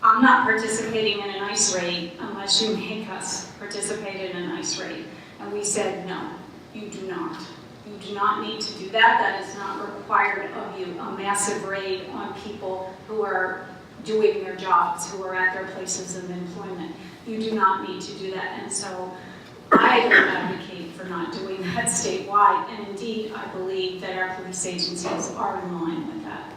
I'm not participating in an ICE raid unless you make us participate in an ICE raid. And we said, no, you do not. You do not need to do that. That is not required of you, a massive raid on people who are doing their jobs, who are at their places of employment. You do not need to do that. And so I would advocate for not doing that statewide. And indeed, I believe that our police agencies are in line with that.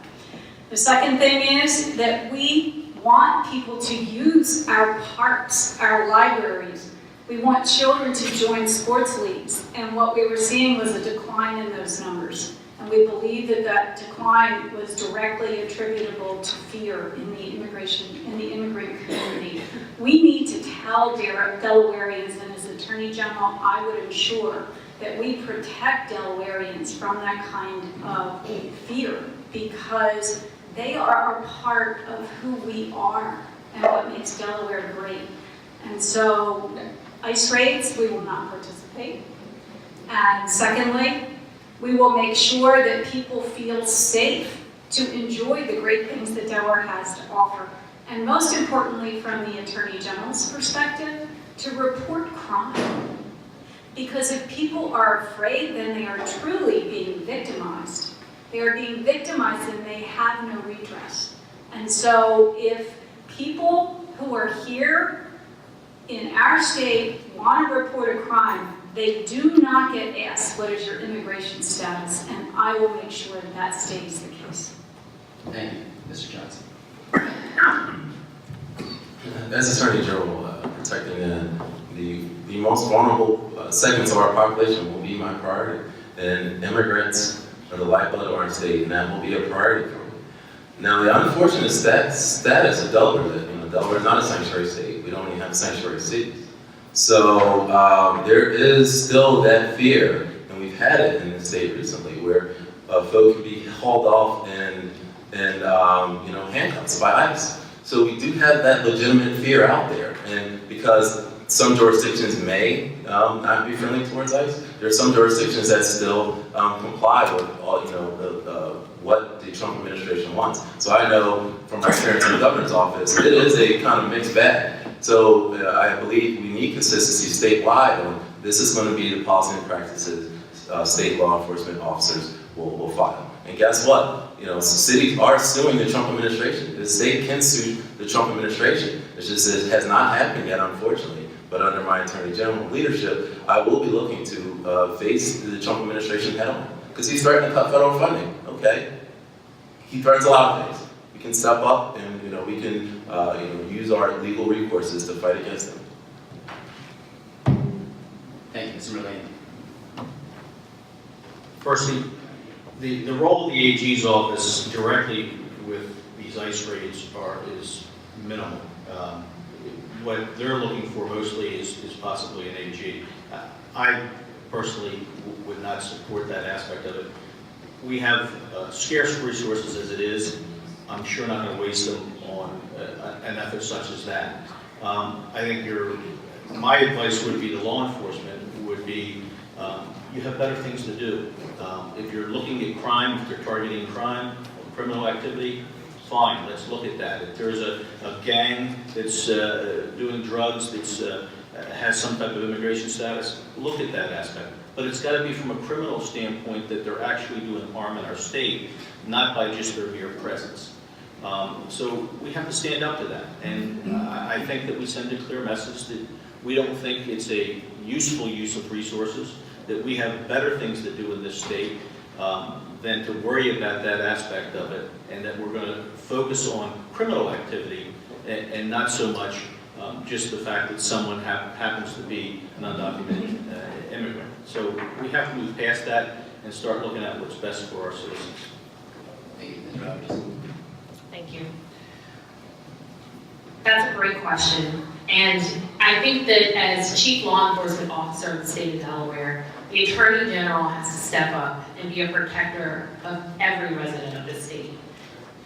The second thing is that we want people to use our parks, our libraries. We want children to join sports leagues, and what we were seeing was a decline in those numbers. And we believe that that decline was directly attributable to fear in the immigrant community. We need to tell Delawareans, and as Attorney General, I would ensure that we protect Delawareans from that kind of fear, because they are a part of who we are and what makes Delaware great. And so, ICE raids, we will not participate. And secondly, we will make sure that people feel safe to enjoy the great things that Delaware has to offer. And most importantly, from the Attorney General's perspective, to report crime. Because if people are afraid, then they are truly being victimized. They are being victimized and they have no redress. And so if people who are here in our state want to report a crime, they do not get asked, what is your immigration status? And I will make sure that that stays the case. Thank you. Mr. Johnson. As Attorney General, protecting the most vulnerable segments of our population will be my priority. And immigrants are the lifeblood of our state, and that will be a priority for me. Now, the unfortunate status of Delaware, that Delaware is not a sanctuary state. We don't even have sanctuary cities. So there is still that fear, and we've had it in the state recently, where folk can be hauled off and handcuffs by ICE. So we do have that legitimate fear out there, and because some jurisdictions may not be friendly towards ICE, there are some jurisdictions that still comply with all, what the Trump administration wants. So I know from my experience in the governor's office, it is a kind of mixed bag. So I believe we need consistency statewide on this is going to be the policy and practices state law enforcement officers will follow. And guess what? Cities are suing the Trump administration. The state can sue the Trump administration. It's just it has not happened yet, unfortunately. But under my Attorney General leadership, I will be looking to face the Trump administration head on. Because he's threatening to cut federal funding, okay? He threatens a lot of things. We can step up and we can use our legal recourses to fight against them. Thank you. Mr. Mullaney. Firstly, the role of the AG's office directly with these ICE raids is minimal. What they're looking for mostly is possibly an AG. I personally would not support that aspect of it. we have scarce resources as it is. I'm sure not going to waste them on an effort such as that. I think my advice would be to law enforcement would be, you have better things to do. If you're looking at crime, if you're targeting crime, criminal activity, fine, let's look at that. If there's a gang that's doing drugs, that's has some type of immigration status, look at that aspect. But it's got to be from a criminal standpoint that they're actually doing harm in our state, not by just their mere presence. So we have to stand up to that. And I think that we send a clear message that we don't think it's a useful use of resources, that we have better things to do in this state than to worry about that aspect of it, and that we're going to focus on criminal activity and not so much just the fact that someone happens to be an undocumented immigrant. So we have to move past that and start looking at what's best for our citizens. Thank you, Ms. Roberts. Thank you. That's a great question. And I think that as Chief Law Enforcement Officer of the state of Delaware, the Attorney General has to step up and be a protector of every resident of the state.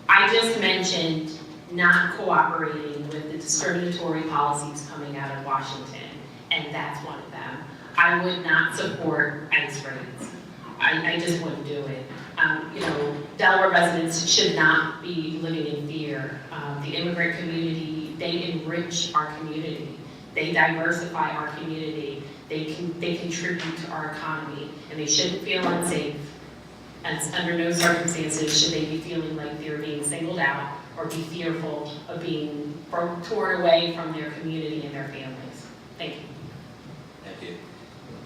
I just mentioned not cooperating with the discriminatory policies coming out of Washington, and that's one of them. I would not support ICE raids. I just wouldn't do it. Delaware residents should not be living in fear. The immigrant community, they enrich our community. They diversify our community. They contribute to our economy, and they shouldn't feel unsafe. And under no circumstances should they be feeling like they're being singled out or be fearful of being torn away from their community and their families. Thank you. Thank you.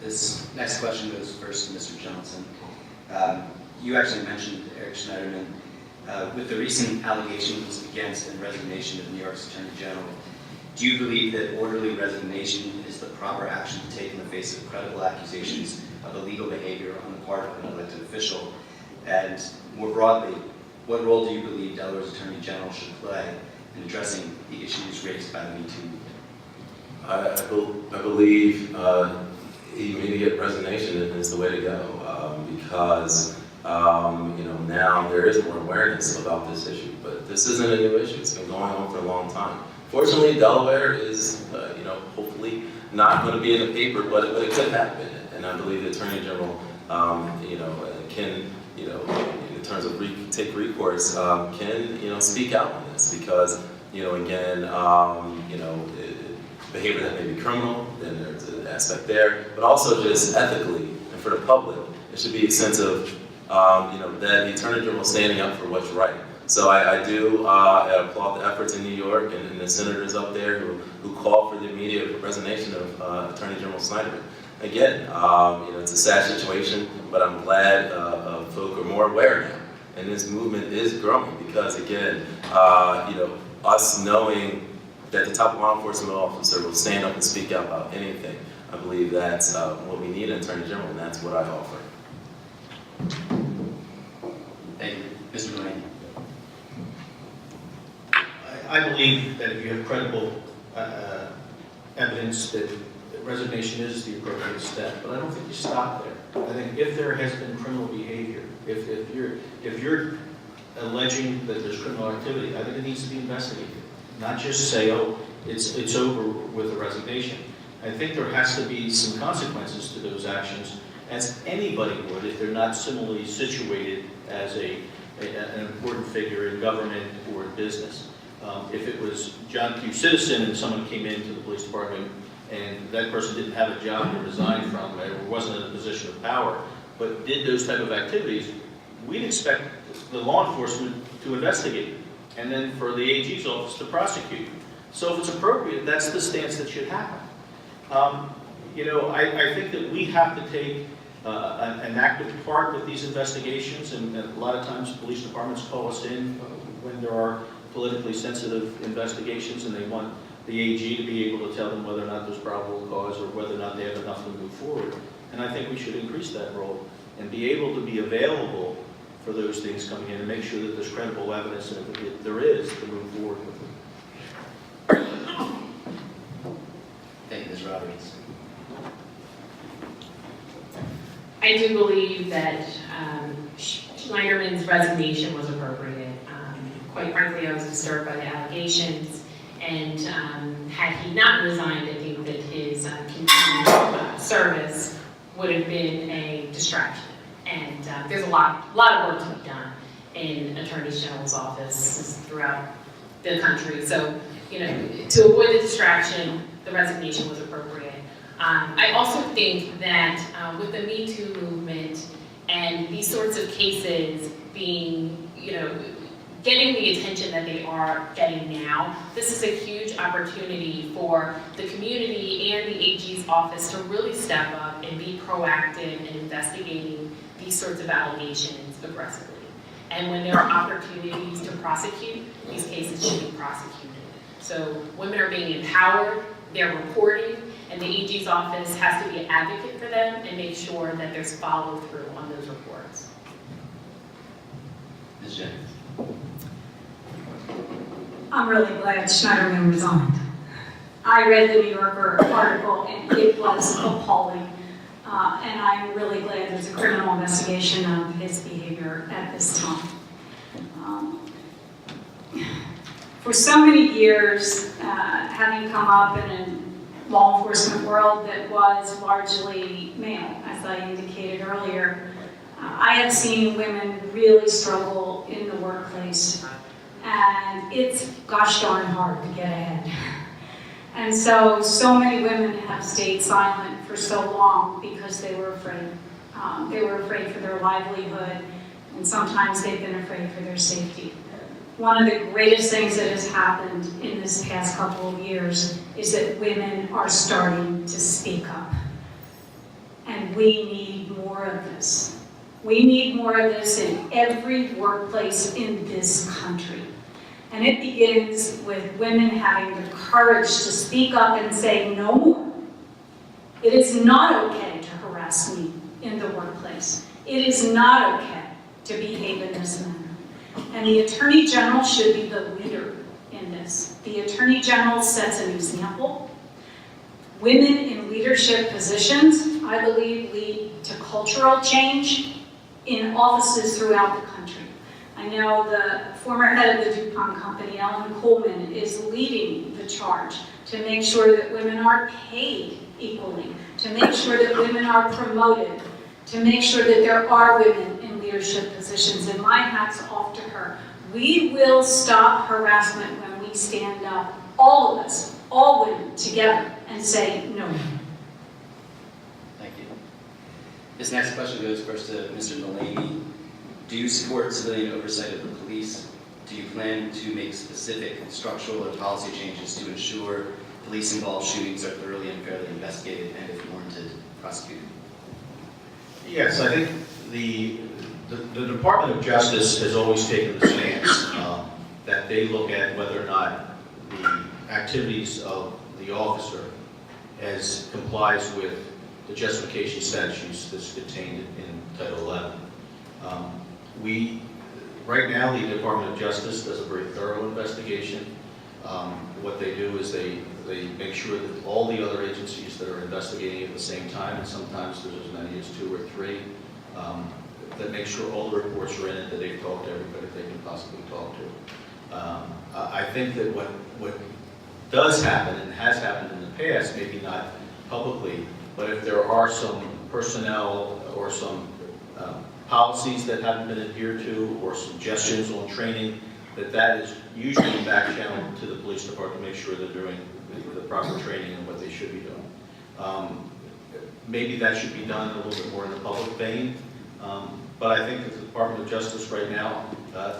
This next question goes first to Mr. Johnson. You actually mentioned Eric Schneiderman. With the recent allegations against and resignation of New York's Attorney General, do you believe that orderly resignation is the proper action to take in the face of credible accusations of illegal behavior on the part of an elected official? And more broadly, what role do you believe Delaware's Attorney General should play in addressing the issues raised by the Me Too movement? I believe immediate resignation is the way to go because now there is more awareness about this issue, but this isn't a new issue. It's been going on for a long time. Fortunately, Delaware is, hopefully not going to be in the paper, but it could happen. And I believe the Attorney General, can, in terms of take recourse, can, speak out on this because, again, behavior that may be criminal, then there's an aspect there, but also just ethically and for the public, it should be a sense of, that the Attorney General is standing up for what's right. So I do applaud the efforts in New York and the senators up there who call for the immediate resignation of Attorney General Schneiderman. Again, it's a sad situation, but I'm glad folk are more aware now. And this movement is growing because, again, us knowing that the top law enforcement officer will stand up and speak out about anything, I believe that's what we need in Attorney General, and that's what I offer. Thank you. Mr. Mullaney. I believe that if you have credible evidence that resignation is the appropriate step, but I don't think you stop there. I think if there has been criminal behavior, if you're alleging that there's criminal activity, I think it needs to be investigated. Not just say, oh, it's over with the resignation. I think there has to be some consequences to those actions, as anybody would if they're not similarly situated as an important figure in government or in business. If it was John Q. Citizen and someone came into the police department and that person didn't have a job to resign from or wasn't in a position of power, but did those type of activities, we'd expect the law enforcement to investigate and then for the AG's office to prosecute. So if it's appropriate, that's the stance that should happen. I think that we have to take an active part with these investigations, and a lot of times police departments call us in when there are politically sensitive investigations and they want the AG to be able to tell them whether or not there's probable cause or whether or not they have enough to move forward. And I think we should increase that role and be able to be available for those things coming in and make sure that there's credible evidence, and if there is, to move forward with them. Thank you, Ms. Roberts. I do believe that Schneiderman's resignation was appropriate. Quite frankly, I was disturbed by the allegations, and had he not resigned, I think that his continued service would have been a distraction. And there's a lot of work to be done in Attorney General's office throughout the country. So, you know, to avoid the distraction, the resignation was appropriate. I also think that with the Me Too movement and these sorts of cases being, you know, getting the attention that they are getting now, this is a huge opportunity for the community and the AG's office to really step up and be proactive in investigating these sorts of allegations aggressively. And when there are opportunities to prosecute, these cases should be prosecuted. So women are being empowered, they're reporting, and the AG's office has to be an advocate for them and make sure that there's follow through on those reports. Ms. Jennings. I'm really glad Schneiderman resigned. I read the New Yorker article and it was appalling. And I'm really glad there's a criminal investigation of his behavior at this time. For so many years, having come up in a law enforcement world that was largely male, as I indicated earlier, I have seen women really struggle in the workplace. And it's gosh darn hard to get ahead. And so many women have stayed silent for so long because they were afraid. They were afraid for their livelihood, and sometimes they've been afraid for their safety. One of the greatest things that has happened in this past couple of years is that women are starting to speak up. And we need more of this. We need more of this in every workplace in this country. And it begins with women having the courage to speak up and say no more. It is not okay to harass me in the workplace. It is not okay to behave in this manner. And the Attorney General should be the leader in this. The Attorney General sets an example. Women in leadership positions, I believe, lead to cultural change in offices throughout the country. I know the former head of the DuPont company, Ellen Kuhlman, is leading the charge to make sure that women are paid equally, to make sure that women are promoted, to make sure that there are women in leadership positions, and my hat's off to her. We will stop harassment when we stand up, all of us, all women, together, and say no. Thank you. This next question goes first to Mr. Mullaney. Do you support civilian oversight of the police? Do you plan to make specific structural or policy changes to ensure police-involved shootings are thoroughly and fairly investigated and, if warranted, prosecuted? Yes, I think the Department of Justice has always taken the stance that they look at whether or not the activities of the officer complies with the justification statutes that's contained in Title 11. Right now, the Department of Justice does a very thorough investigation. What they do is they make sure that all the other agencies that are investigating at the same time, and sometimes there's as many as 2 or 3, that make sure all the reports are in it, that they've talked to everybody they can possibly talk to. I think that what does happen, and has happened in the past, maybe not publicly, but if there are some personnel or some policies that haven't been adhered to, or suggestions on training, that is usually back channeled to the police department to make sure they're doing the proper training and what they should be doing. Maybe that should be done a little bit more in the public vein, but I think that the Department of Justice right now,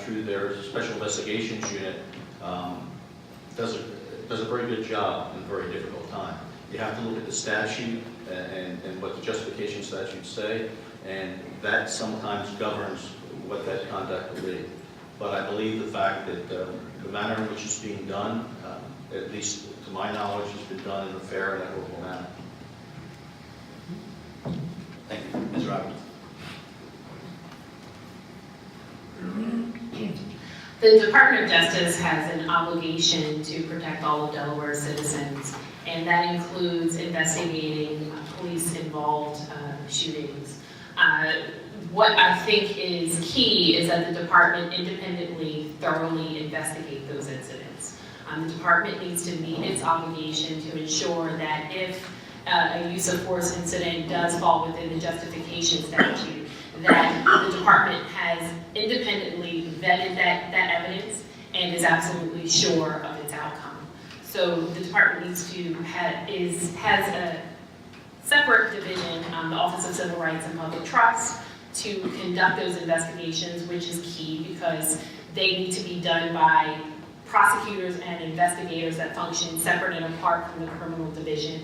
through their Special Investigations Unit, does a very good job in a very difficult time. You have to look at the statute and what the justification statutes say, and that sometimes governs what that conduct will be. But I believe the fact that the manner in which it's being done, at least to my knowledge, has been done in a fair and equitable manner. Thank you. Ms. Roberts. The Department of Justice has an obligation to protect all of Delaware's citizens, and that includes investigating police-involved shootings. What I think is key is that the department independently, thoroughly investigate those incidents. The department needs to meet its obligation to ensure that if a use of force incident does fall within the justification statute, that the department has independently vetted that evidence and is absolutely sure of its outcome. So the department needs to has a separate division, the Office of Civil Rights and Public Trust, to conduct those investigations, which is key because they need to be done by prosecutors and investigators that function separate and apart from the criminal division,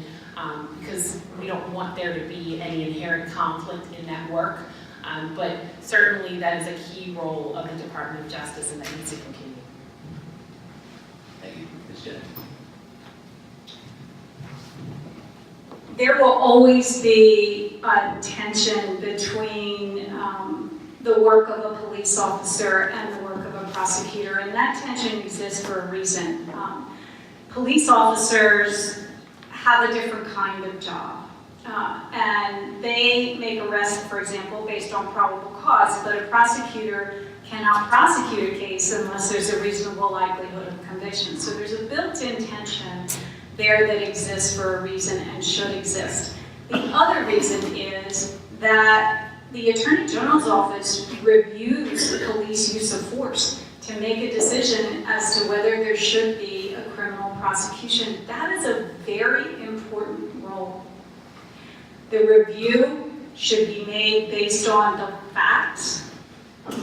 because we don't want there to be any inherent conflict in that work. But certainly that is a key role of the Department of Justice, and that needs to continue. Thank you. Ms. Jennings. There will always be a tension between the work of a police officer and the work of a prosecutor, and that tension exists for a reason. Police officers have a different kind of job, and they make arrests, for example, based on probable cause, but a prosecutor cannot prosecute a case unless there's a reasonable likelihood of conviction. So there's a built-in tension there that exists for a reason and should exist. The other reason is that the Attorney General's office reviews the police use of force to make a decision as to whether there should be a criminal prosecution. That is a very important role. The review should be made based on the facts,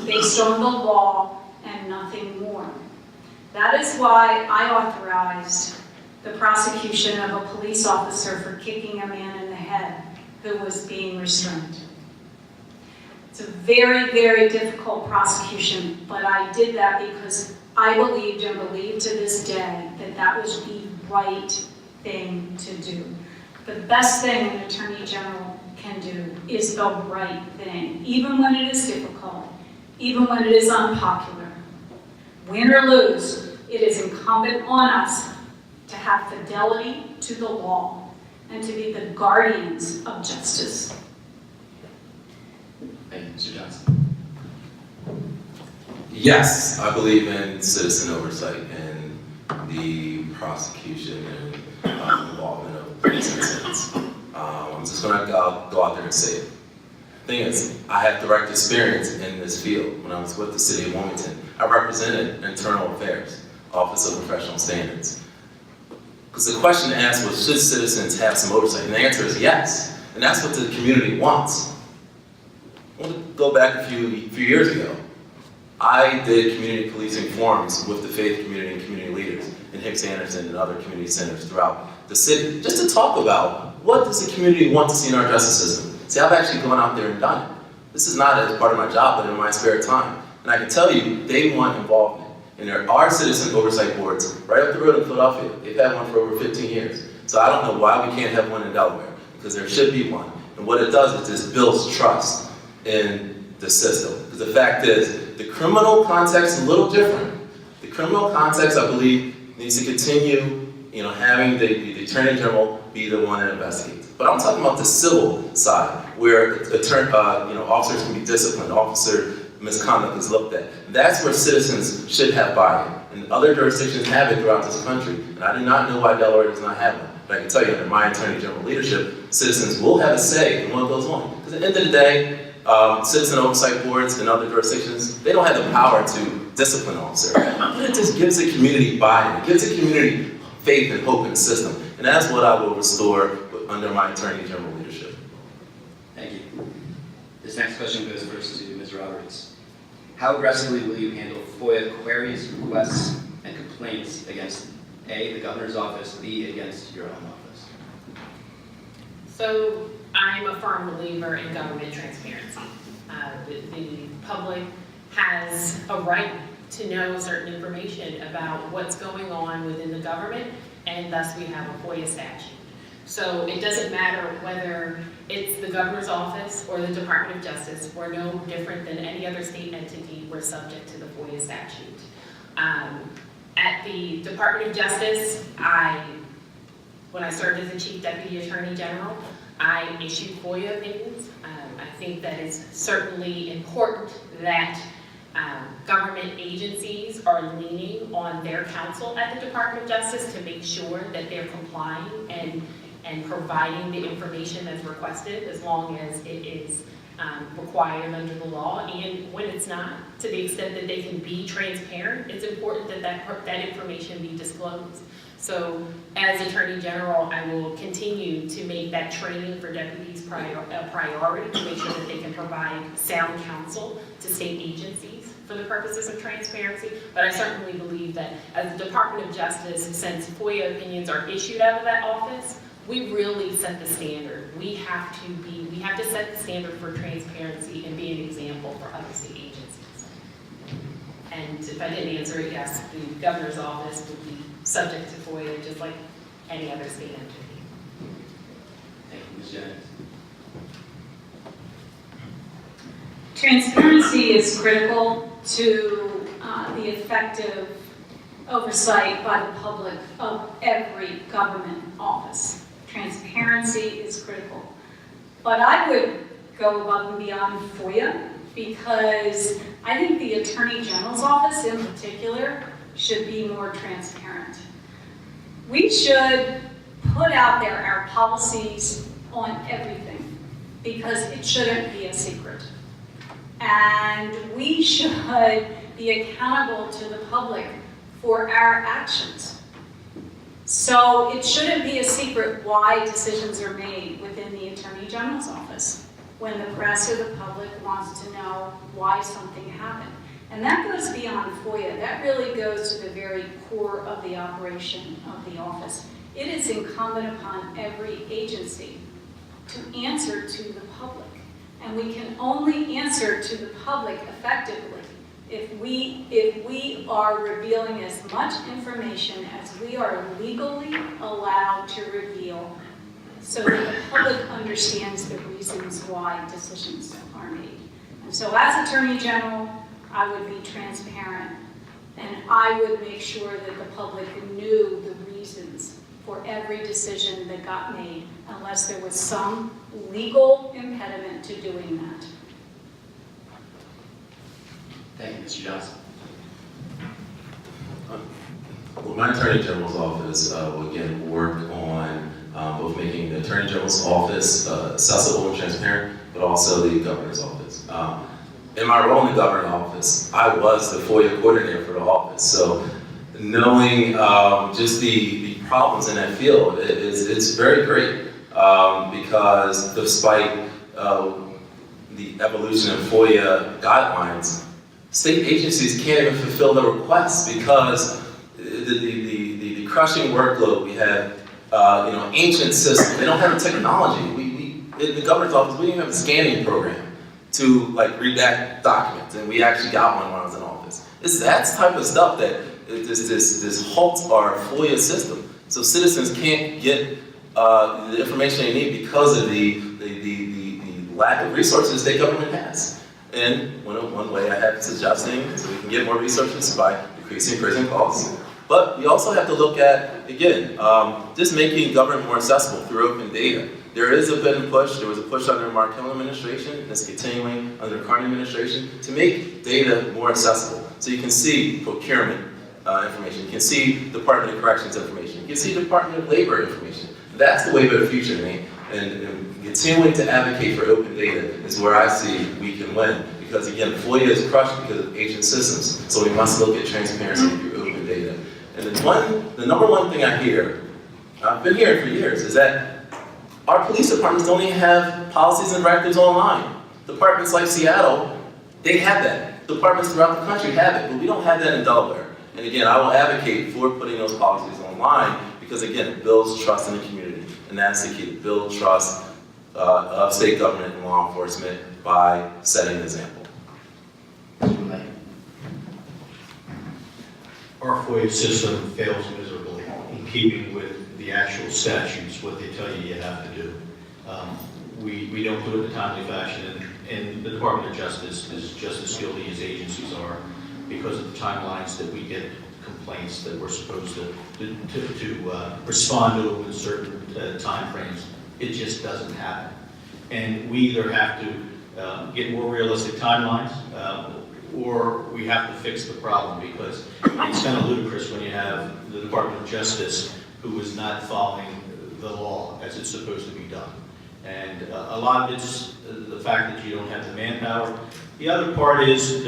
based on the law, and nothing more. That is why I authorized the prosecution of a police officer for kicking a man in the head who was being restrained. It's a very, very difficult prosecution, but I did that because I believed and believe to this day that that was the right thing to do. The best thing an Attorney General can do is the right thing, even when it is difficult, even when it is unpopular. Win or lose, it is incumbent on us to have fidelity to the law and to be the guardians of justice. Thank you, Mr. Johnson. Yes, I believe in citizen oversight and the prosecution and involvement of police incidents. I'm just going to go out there and say it. The thing is, I have direct experience in this field. When I was with the City of Wilmington, I represented Internal Affairs, Office of Professional Standards. Because the question asked was, should citizens have some oversight? And the answer is yes. And that's what the community wants. I want to go back a few years ago. I did community policing forums with the faith community and community leaders in Hicks-Anderson and other community centers throughout the city, just to talk about what does the community want to see in our justice system. See, I've actually gone out there and done it. This is not as part of my job, but in my spare time. And I can tell you, they want involvement. And there are citizen oversight boards right up the road in Philadelphia. They've had one for over 15 years. So I don't know why we can't have one in Delaware, because there should be one. And what it does is just builds trust in the system. Because the fact is, the criminal context is a little different. The criminal context, I believe, needs to continue, having the Attorney General be the one that investigates. But I'm talking about the civil side, where officers can be disciplined, officer misconduct is looked at. That's where citizens should have buy-in. And other jurisdictions have it throughout this country. And I do not know why Delaware does not have one. But I can tell you, under my Attorney General leadership, citizens will have a say in what goes on. Because at the end of the day, citizen oversight boards in other jurisdictions, they don't have the power to discipline officers. But it just gives the community buy-in. It gives the community faith and hope in the system. And that's what I will restore under my Attorney General leadership. Thank you. This next question goes first to Ms. Roberts. How aggressively will you handle FOIA queries, requests, and complaints against A, the governor's office, B, against your own office? So I'm a firm believer in government transparency. The public has a right to know certain information about what's going on within the government, and thus we have a FOIA statute. So it doesn't matter whether it's the governor's office or the Department of Justice. We're no different than any other state entity. We're subject to the FOIA statute. At the Department of Justice, when I served as the Chief Deputy Attorney General, I issue FOIA opinions. I think that it's certainly important that government agencies are leaning on their counsel at the Department of Justice to make sure that they're complying and providing the information that's requested, as long as it is required under the law. And when it's not, to the extent that they can be transparent, it's important that that information be disclosed. So as Attorney General, I will continue to make that training for deputies a priority to make sure that they can provide sound counsel to state agencies for the purposes of transparency. But I certainly believe that as the Department of Justice, since FOIA opinions are issued out of that office, we really set the standard. We have to set the standard for transparency and be an example for other state agencies. And if I didn't answer it, yes, the governor's office would be subject to FOIA just like any other state entity. Thank you, Ms. Jennings. Transparency is critical to the effective oversight by the public of every government office. Transparency is critical. But I would go above and beyond FOIA, because I think the Attorney General's office in particular should be more transparent. We should put out there our policies on everything, because it shouldn't be a secret. And we should be accountable to the public for our actions. So it shouldn't be a secret why decisions are made within the Attorney General's office when the press or the public wants to know why something happened. And that goes beyond FOIA. That really goes to the very core of the operation of the office. It is incumbent upon every agency to answer to the public. And we can only answer to the public effectively if we are revealing as much information as we are legally allowed to reveal, so that the public understands the reasons why decisions are made. And so as Attorney General, I would be transparent, and I would make sure that the public knew the reasons for every decision that got made, unless there was some legal impediment to doing that. Thank you, Mr. Johnson. Well, my Attorney General's office will again work on both making the Attorney General's office accessible and transparent, but also the Governor's office. In my role in the Governor's office, I was the FOIA coordinator for the office. So knowing just the problems in that field, it's very great because despite the evolution of FOIA guidelines, state agencies can't even fulfill the requests because the crushing workload. We have ancient systems. They don't have the technology. We in the Governor's office, we didn't have a scanning program to redact documents, and we actually got one when I was in office. It's that type of stuff that this halts our FOIA system. So citizens can't get the information they need because of the lack of resources state government has. And one way I have suggesting so we can get more resources by decreasing prison costs. But we also have to look at, again, just making government more accessible through open data. There is a bit of push, there was a push under the Mark Hill administration, and it's continuing under the Carney administration, to make data more accessible. So you can see procurement information, you can see Department of Corrections information, you can see Department of Labor information. That's the way of the future, Nate. And continuing to advocate for open data is where I see we can win. Because again, FOIA is crushed because of ancient systems. So we must look at transparency through open data. And the number one thing I hear, I've been hearing for years, is that our police departments don't even have policies and directives online. Departments like Seattle, they have that. Departments throughout the country have it, but we don't have that in Delaware. And again, I will advocate for putting those policies online because again, it builds trust in the community. And that's the key, build trust of state government and law enforcement by setting an example. Mullaney. Our FOIA system fails miserably in keeping with the actual statutes, what they tell you have to do. We don't do it in a timely fashion, and the Department of Justice is just as guilty as agencies are because of the timelines that we get complaints that we're supposed to respond to in certain time frames It just doesn't happen. And we either have to get more realistic timelines, or we have to fix the problem, because it's kind of ludicrous when you have the Department of Justice who is not following the law as it's supposed to be done. And a lot of it's the fact that you don't have the manpower. The other part is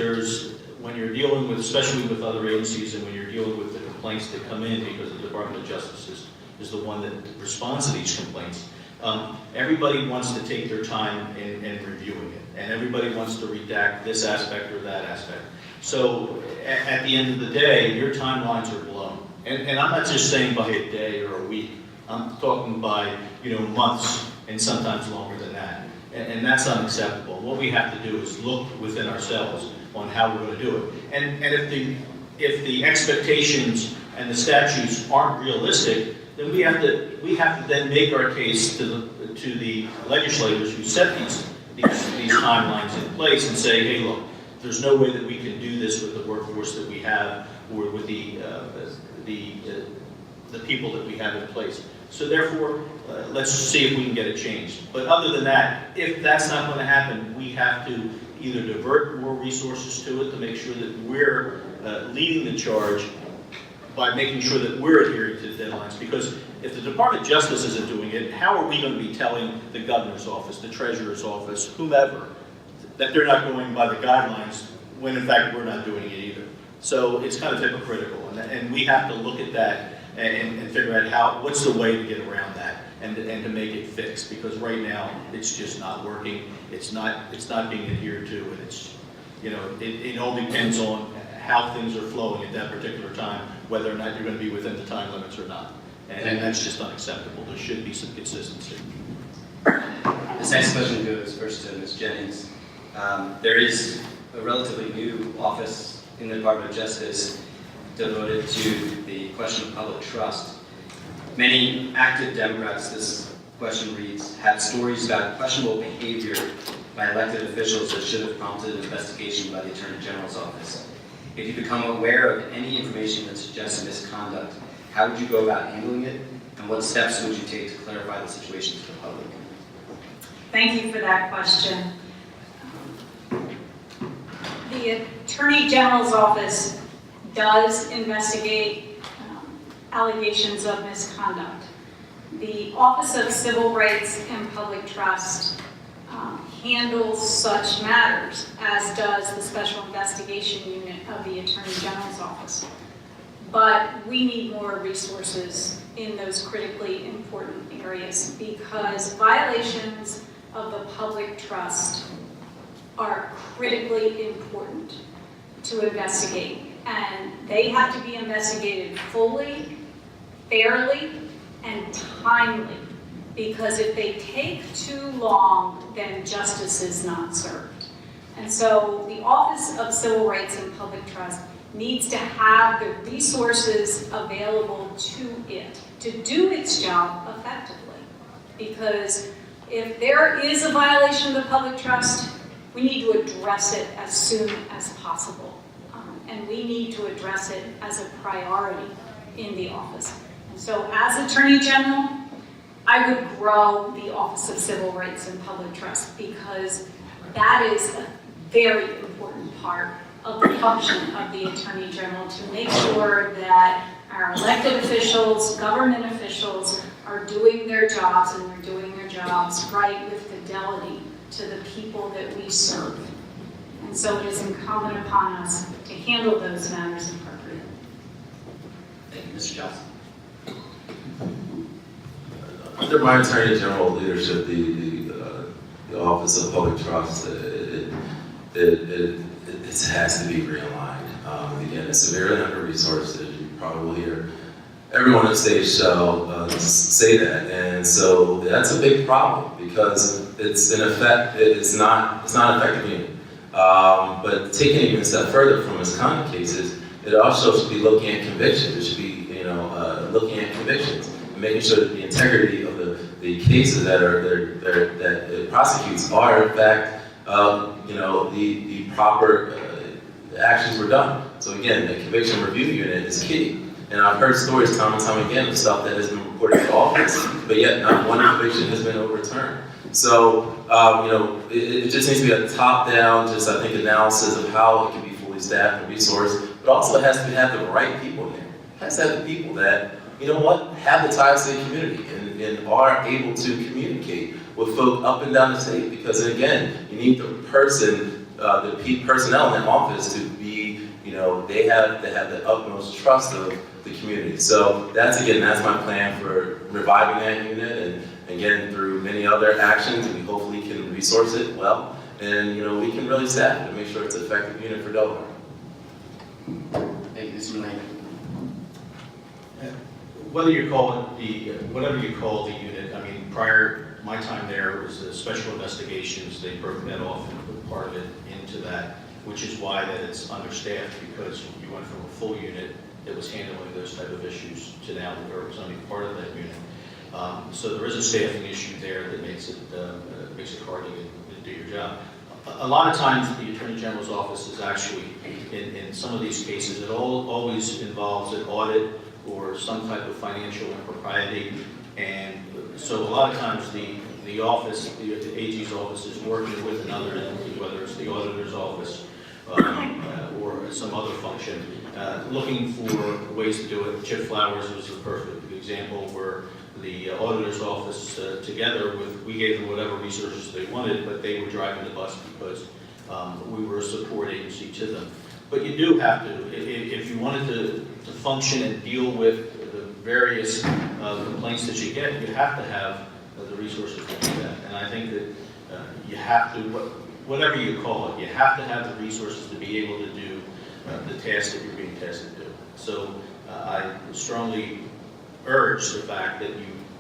when you're dealing with, especially with other agencies, and when you're dealing with the complaints that come in, because the Department of Justice is the one that responds to these complaints, everybody wants to take their time in reviewing it, and everybody wants to redact this aspect or that aspect. So at the end of the day, your timelines are blown. And I'm not just saying by a day or a week. I'm talking by months and sometimes longer than that. And that's unacceptable. What we have to do is look within ourselves on how we're going to do it. And if the expectations and the statutes aren't realistic, then we have to then make our case to the legislators who set these timelines in place and say, hey, look, there's no way that we can do this with the workforce that we have, or with the people that we have in place. So therefore, let's see if we can get it changed. But other than that, if that's not going to happen, we have to either divert more resources to it to make sure that we're leading the charge by making sure that we're adhering to the deadlines. Because if the Department of Justice isn't doing it, how are we going to be telling the governor's office, the treasurer's office, whomever, that they're not going by the guidelines when in fact we're not doing it either? So it's kind of hypocritical, and we have to look at that and figure out what's the way to get around that and to make it fixed, because right now it's just not working. It's not being adhered to, and it's it all depends on how things are flowing at that particular time, whether or not you're going to be within the time limits or not. And that's just unacceptable. There should be some consistency. This next question goes first to Ms. Jennings. There is a relatively new office in the Department of Justice devoted to the question of public trust. Many active Democrats, this question reads, have stories about questionable behavior by elected officials that should have prompted an investigation by the Attorney General's office. If you become aware of any information that suggests misconduct, how would you go about handling it, and what steps would you take to clarify the situation to the public? Thank you for that question. The Attorney General's office does investigate allegations of misconduct. The Office of Civil Rights and Public Trust handles such matters, as does the Special Investigation Unit of the Attorney General's office. But we need more resources in those critically important areas, because violations of the public trust are critically important to investigate. And they have to be investigated fully, fairly, and timely. Because if they take too long, then justice is not served. And so the Office of Civil Rights and Public Trust needs to have the resources available to it to do its job effectively. Because if there is a violation of the public trust, we need to address it as soon as possible. And we need to address it as a priority in the office. And so as Attorney General, I would grow the Office of Civil Rights and Public Trust, because that is a very important part of the function of the Attorney General, to make sure that our elected officials, government officials, are doing their jobs, and they're doing their jobs right with fidelity to the people that we serve. And so it is incumbent upon us to handle those matters appropriately. Thank you, Mr. Johnson. Under my Attorney General leadership, the Office of Public Trust, it has to be realigned. Again, it's severely under-resourced, as you probably hear. Everyone on stage shall say that, and so that's a big problem, because it's in effect, it's not an effective unit. But taking it even a step further from misconduct cases, it also should be looking at convictions. It should be, looking at convictions and making sure that the integrity of the cases that it prosecutes are in fact, the proper actions were done. So again, the conviction review unit is key. And I've heard stories time and time again of stuff that has been reported reported to office, but yet not one conviction has been overturned. So, it just needs to be a top-down, just I think, analysis of how it can be fully staffed and resourced, but also it has to have the right people there. It has to have the people that, have the ties to the community and are able to communicate with folk up and down the state. Because again, you need the personnel in that office to be, they have to have the utmost trust of the community. So that's my plan for reviving that unit, and again, through many other actions, we hopefully can resource it well, and we can really staff it and make sure it's an effective unit for Delaware. Thank you, Mr. Mullaney. Whatever you call the unit, I mean, prior, my time there was the special investigations, they broke that off and put part of it into that, which is why that it's understaffed, because you went from a full unit that was handling those type of issues to now the was only part of that unit. So there is a staffing issue there that makes it hard to do your job. A lot of times the Attorney General's office is actually, in some of these cases, it always involves an audit or some type of financial impropriety. And so a lot of times the office, the AG's office is working with another entity, whether it's the auditor's office or some other function, looking for ways to do it. Chip Flowers was the perfect example where the auditor's office we gave them whatever resources they wanted, but they were driving the bus because we were a support agency to them. But you do have to, if you wanted to function and deal with the various complaints that you get, you have to have the resources to do that. And I think that you have to, whatever you call it, you have to have the resources to be able to do the tasks that you're being tasked to do. So I strongly urge the fact that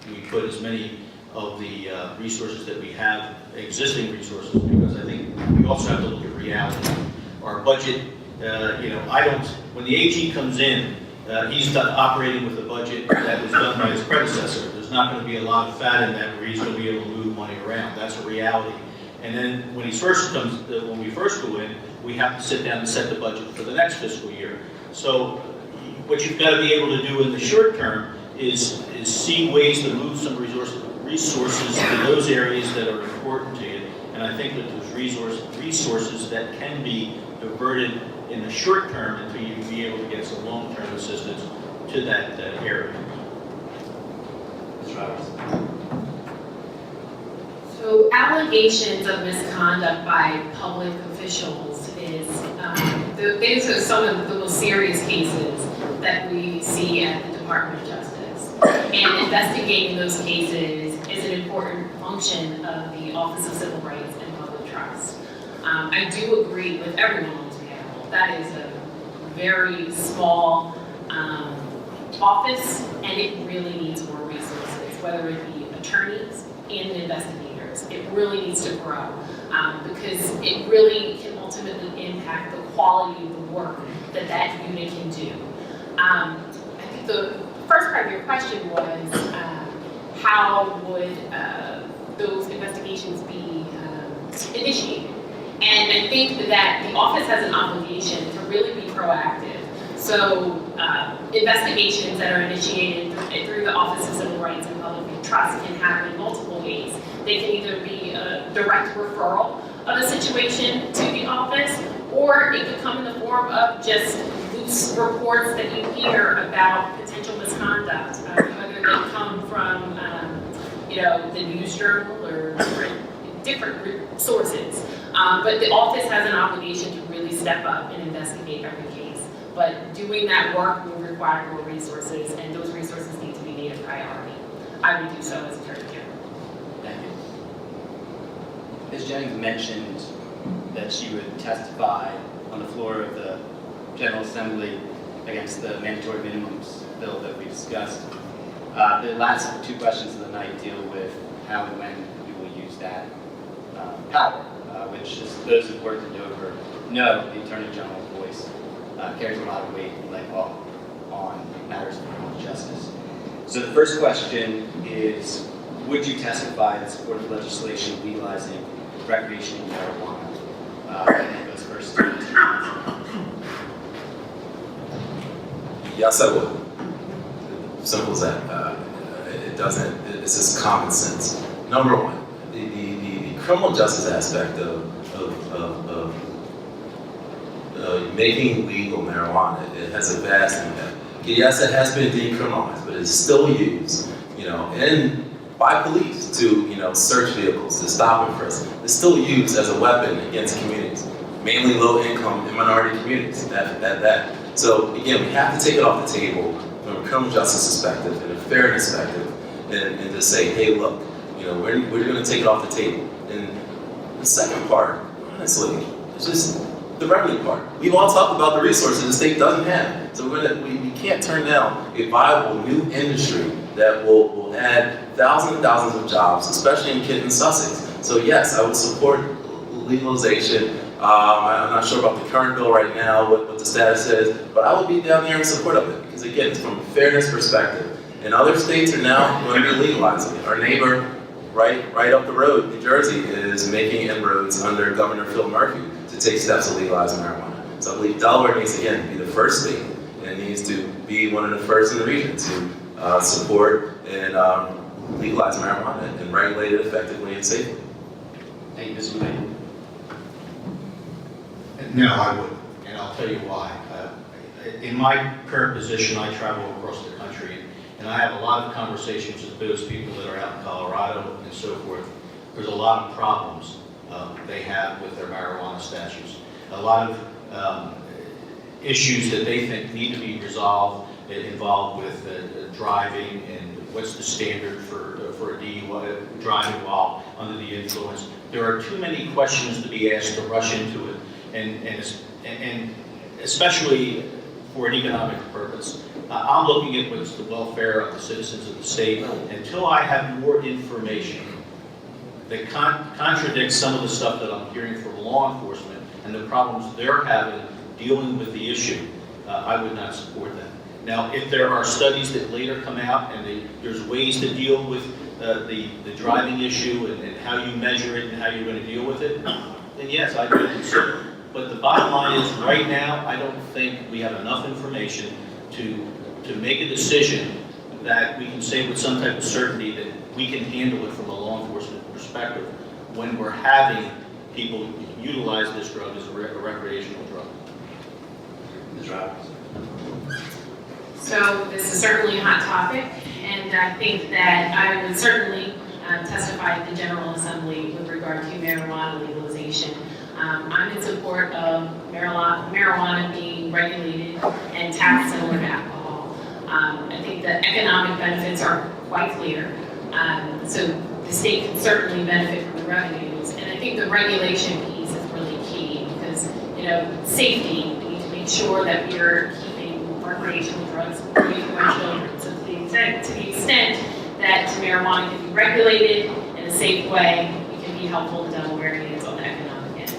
we put as many of the resources that we have, existing resources, because I think we also have to look at reality. Our budget, when the AG comes in, he's operating with a budget that was done by his predecessor. There's not going to be a lot of fat in that where he's going to be able to move money around. That's a reality. And then when we first go in, we have to sit down and set the budget for the next fiscal year. So what you've got to be able to do in the short term is see ways to move some resources to those areas that are important to you. And I think that there's resources that can be diverted in the short term until you can be able to get some long-term assistance to that area. Ms. Roberts. So allegations of misconduct by public officials these are some of the most serious cases that we see at the Department of Justice. And investigating those cases is an important function of the Office of Civil Rights and Public Trust. I do agree with everyone on this panel. That is a very small office, and it really needs more resources, whether it be attorneys and investigators. It really needs to grow because it really can ultimately impact the quality of the work that unit can do. I think the first part of your question was how would those investigations be initiated? And I think that the office has an obligation to really be proactive. So investigations that are initiated through the Office of Civil Rights and Public Trust can happen in multiple ways. They can either be a direct referral of a situation to the office, or it could come in the form of just loose reports that you hear about potential misconduct, whether they come from the news journal or different sources. But the office has an obligation to really step up and investigate every case. But doing that work will require more resources, and those resources need to be made a priority. I would do so as Attorney General. Thank you. Ms. Jennings mentioned that she would testify on the floor of the General Assembly against the mandatory minimums bill that we discussed. The last two questions of the night deal with how and when we will use that power, which is those who've worked in Dover know the Attorney General's voice carries a lot of weight and leg law on matters of criminal justice. So the first question is, would you testify in support of legislation legalizing recreational marijuana? And those first two. Yes, I would. Simple as that. it's just common sense. Number one, the criminal justice aspect of making legal marijuana, it has a vast impact. Yes, it has been decriminalized, but it's still used, and by police to, search vehicles, to stop and frisk. It's still used as a weapon against communities, mainly low-income and minority communities. So again, we have to take it off the table from a criminal justice perspective and a fairness perspective, and to say, hey, look, we're going to take it off the table. And the second part, honestly, is just the revenue part. We've all talked about the resources the state doesn't have. So we can't turn down a viable new industry that will add thousands and thousands of jobs, especially in Kent and Sussex. So yes, I would support legalization. I'm not sure about the current bill right now, what the status is, but I would be down there in support of it. Because again, it's from a fairness perspective. And other states are now going to be legalizing it. Our neighbor right up the road, New Jersey, is making inroads under Governor Phil Murphy to take steps to legalize marijuana. So I believe Delaware needs, again, to be the first state, and it needs to be one of the first in the region to support and legalize marijuana and regulate it effectively and safely. Thank you, Mr. May. No, I wouldn't, and I'll tell you why. In my current position, I travel across the country, and I have a lot of conversations with those people that are out in Colorado and so forth. There's a lot of problems they have with their marijuana statutes. A lot of issues that they think need to be resolved involved with driving and what's the standard for a DUI, driving while under the influence. There are too many questions to be asked to rush into it, and especially for an economic purpose. I'm looking at what's the welfare of the citizens of the state. Until I have more information that contradicts some of the stuff that I'm hearing from law enforcement and the problems they're having dealing with the issue, I would not support that. Now, if there are studies that later come out and there's ways to deal with the driving issue and how you measure it and how you're going to deal with it, then yes, I would consider it. But the bottom line is, right now, I don't think we have enough information to make a decision that we can say with some type of certainty that we can handle it from a law enforcement perspective when we're having people utilize this drug as a recreational drug. Ms. Roberts. So this is certainly a hot topic, and I think that I would certainly testify at the General Assembly with regard to marijuana legalization. I'm in support of marijuana being regulated and taxed similar to alcohol. I think the economic benefits are quite clear. So the state can certainly benefit from the revenues. And I think the regulation piece is really key because, safety, we need to make sure that we're keeping recreational drugs away from our children. So to the extent that marijuana can be regulated in a safe way, it can be helpful to Delawareans on the economic end.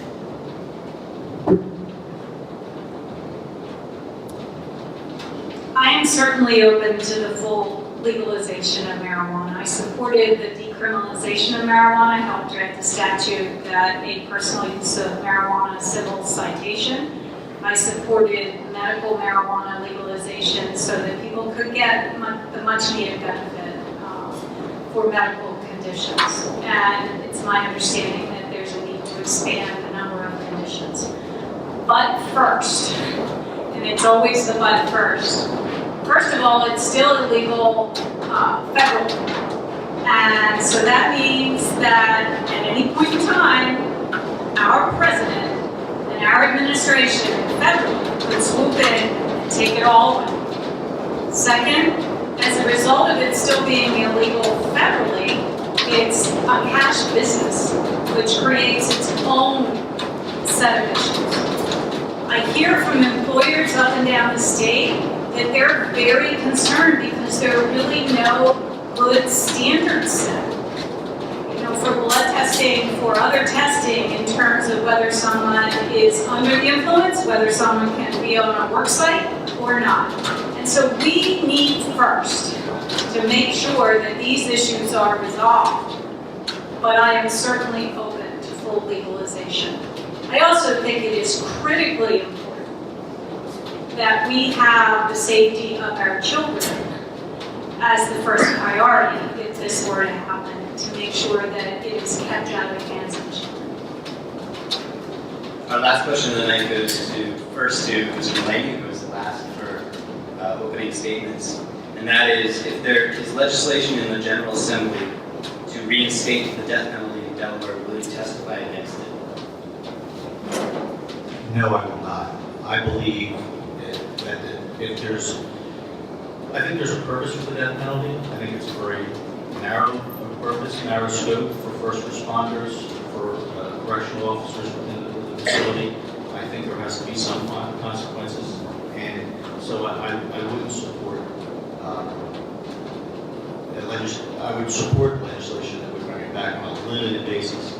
I am certainly open to the full legalization of marijuana. I supported the decriminalization of marijuana, helped draft the statute that made personal use of marijuana a civil citation. I supported medical marijuana legalization so that people could get the much needed benefit for medical conditions. And it's my understanding that there's a need to expand the number of conditions. But first, and it's always the but first. First of all, it's still illegal federally. And so that means that at any point in time, our president and our administration federally could swoop in and take it all away. Second, as a result of it still being illegal federally, it's a cash business, which creates its own set of issues. I hear from employers up and down the state that they're very concerned because there are really no good standards set. For blood testing, for other testing in terms of whether someone is under the influence, whether someone can be on a work site or not. And so we need first to make sure that these issues are resolved. But I am certainly open to full legalization. I also think it is critically important that we have the safety of our children as the first priority if this were to happen, to make sure that it is kept out of the hands of children. Our last question of the night goes first to Mr. Mullaney, who was the last for opening statements. And that is, if there is legislation in the General Assembly to reinstate the death penalty in Delaware, will you testify against it? No, I will not. I believe that if there's, I think there's a purpose for the death penalty. I think it's a very narrow purpose, narrow scope for first responders, for correctional officers within the facility. I think there has to be some consequences, and so I wouldn't support. I would support legislation that would bring it back on a limited basis.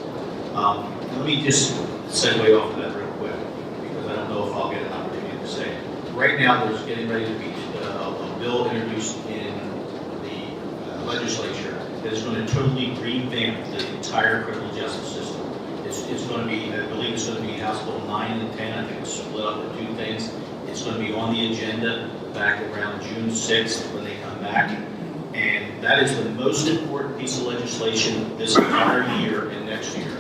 Let me just segue off of that real quick, because I don't know if I'll get an opportunity to say it. Right now, there's getting ready to be a bill introduced in the legislature that is going to totally revamp the entire criminal justice system. It's going to be, I believe it's going to be House Bill 9 and 10. I think it's split up into two things. It's going to be on the agenda back around June 6th when they come back. And that is the most important piece of legislation this entire year and next year,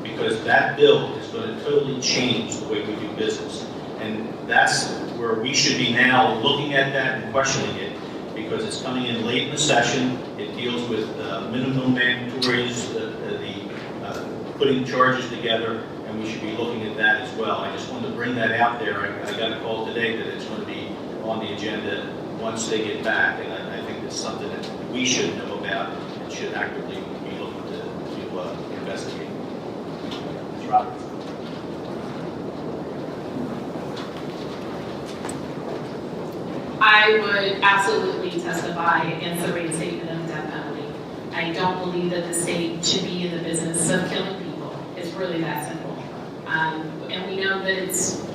because that bill is going to totally change the way we do business. And that's where we should be now looking at that and questioning it, because it's coming in late in the session. It deals with minimum mandatories, putting charges together, and we should be looking at that as well. I just wanted to bring that out there. I got a call today that it's going to be on the agenda once they get back, and I think it's something that we should know about and should actively be looking to investigate. Ms. Roberts. I would absolutely testify against the reinstatement of the death penalty. I don't believe that the state should be in the business of killing people. It's really that simple. And we know that it's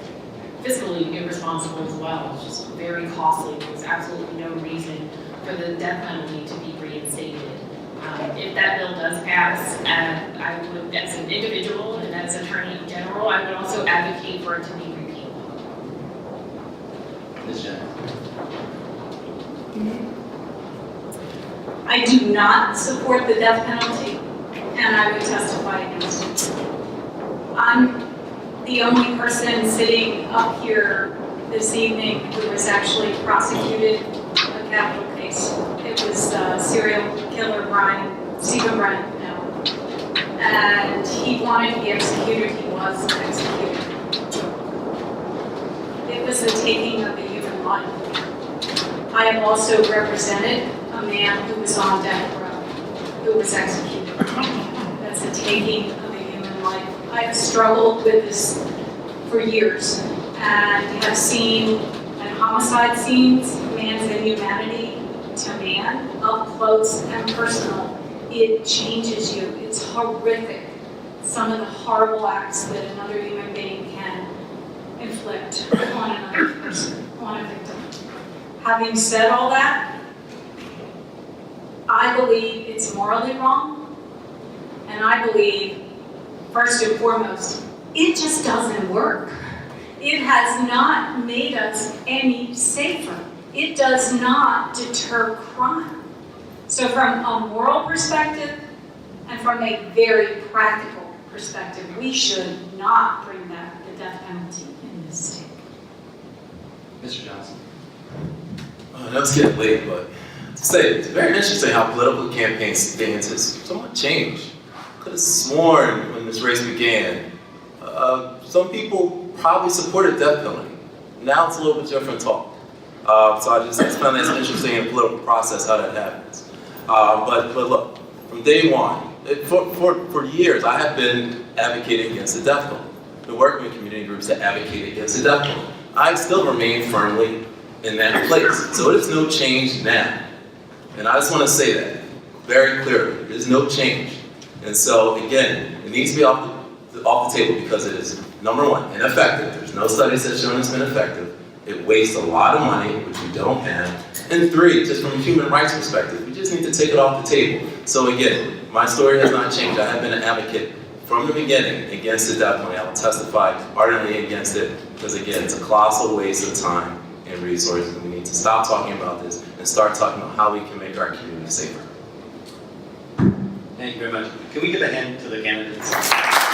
fiscally irresponsible as well. It's just very costly. There's absolutely no reason for the death penalty to be reinstated. If that bill does pass, I would, as an individual and as Attorney General, I would also advocate for it to be repealed. Ms. Jennings. I do not support the death penalty, and I would testify against it. I'm the only person sitting up here this evening who was actually prosecuted a capital case. It was serial killer Stephen Bryant, and he wanted to be executed. He was executed. It was the taking of a human life. I have also represented a man who was on death row, who was executed. That's the taking of a human life. I have struggled with this for years and have seen at homicide scenes man's inhumanity to man, up close and personal. It changes you. It's horrific. Some of the horrible acts that another human being can inflict on another person, on a victim. Having said all that, I believe it's morally wrong, and I believe, first and foremost, it just doesn't work. It has not made us any safer. It does not deter crime. So from a moral perspective and from a very practical perspective, we should not bring back the death penalty in this state. Mr. Johnson. I know it's getting late, but to say, it's very interesting how political campaign stances somewhat changed. Could have sworn when this race began, some people probably supported death penalty. Now it's a little bit different talk. So I just find that interesting in the political process how that happens. But look, from day one, for years I have been advocating against the death penalty. Been working with community groups that advocate against the death penalty. I still remain firmly in that place. So there's no change now. And I just want to say that very clearly. There's no change. And so again, it needs to be off the table because it is, number one, ineffective. There's no studies that show it's been effective. It wastes a lot of money, which we don't have. And three, just from a human rights perspective, we just need to take it off the table. So again, my story has not changed. I have been an advocate from the beginning against the death penalty. I will testify ardently against it because again, it's a colossal waste of time and resources, and we need to stop talking about this and start talking about how we can make our community safer. Thank you very much. Can we give a hand to the candidates?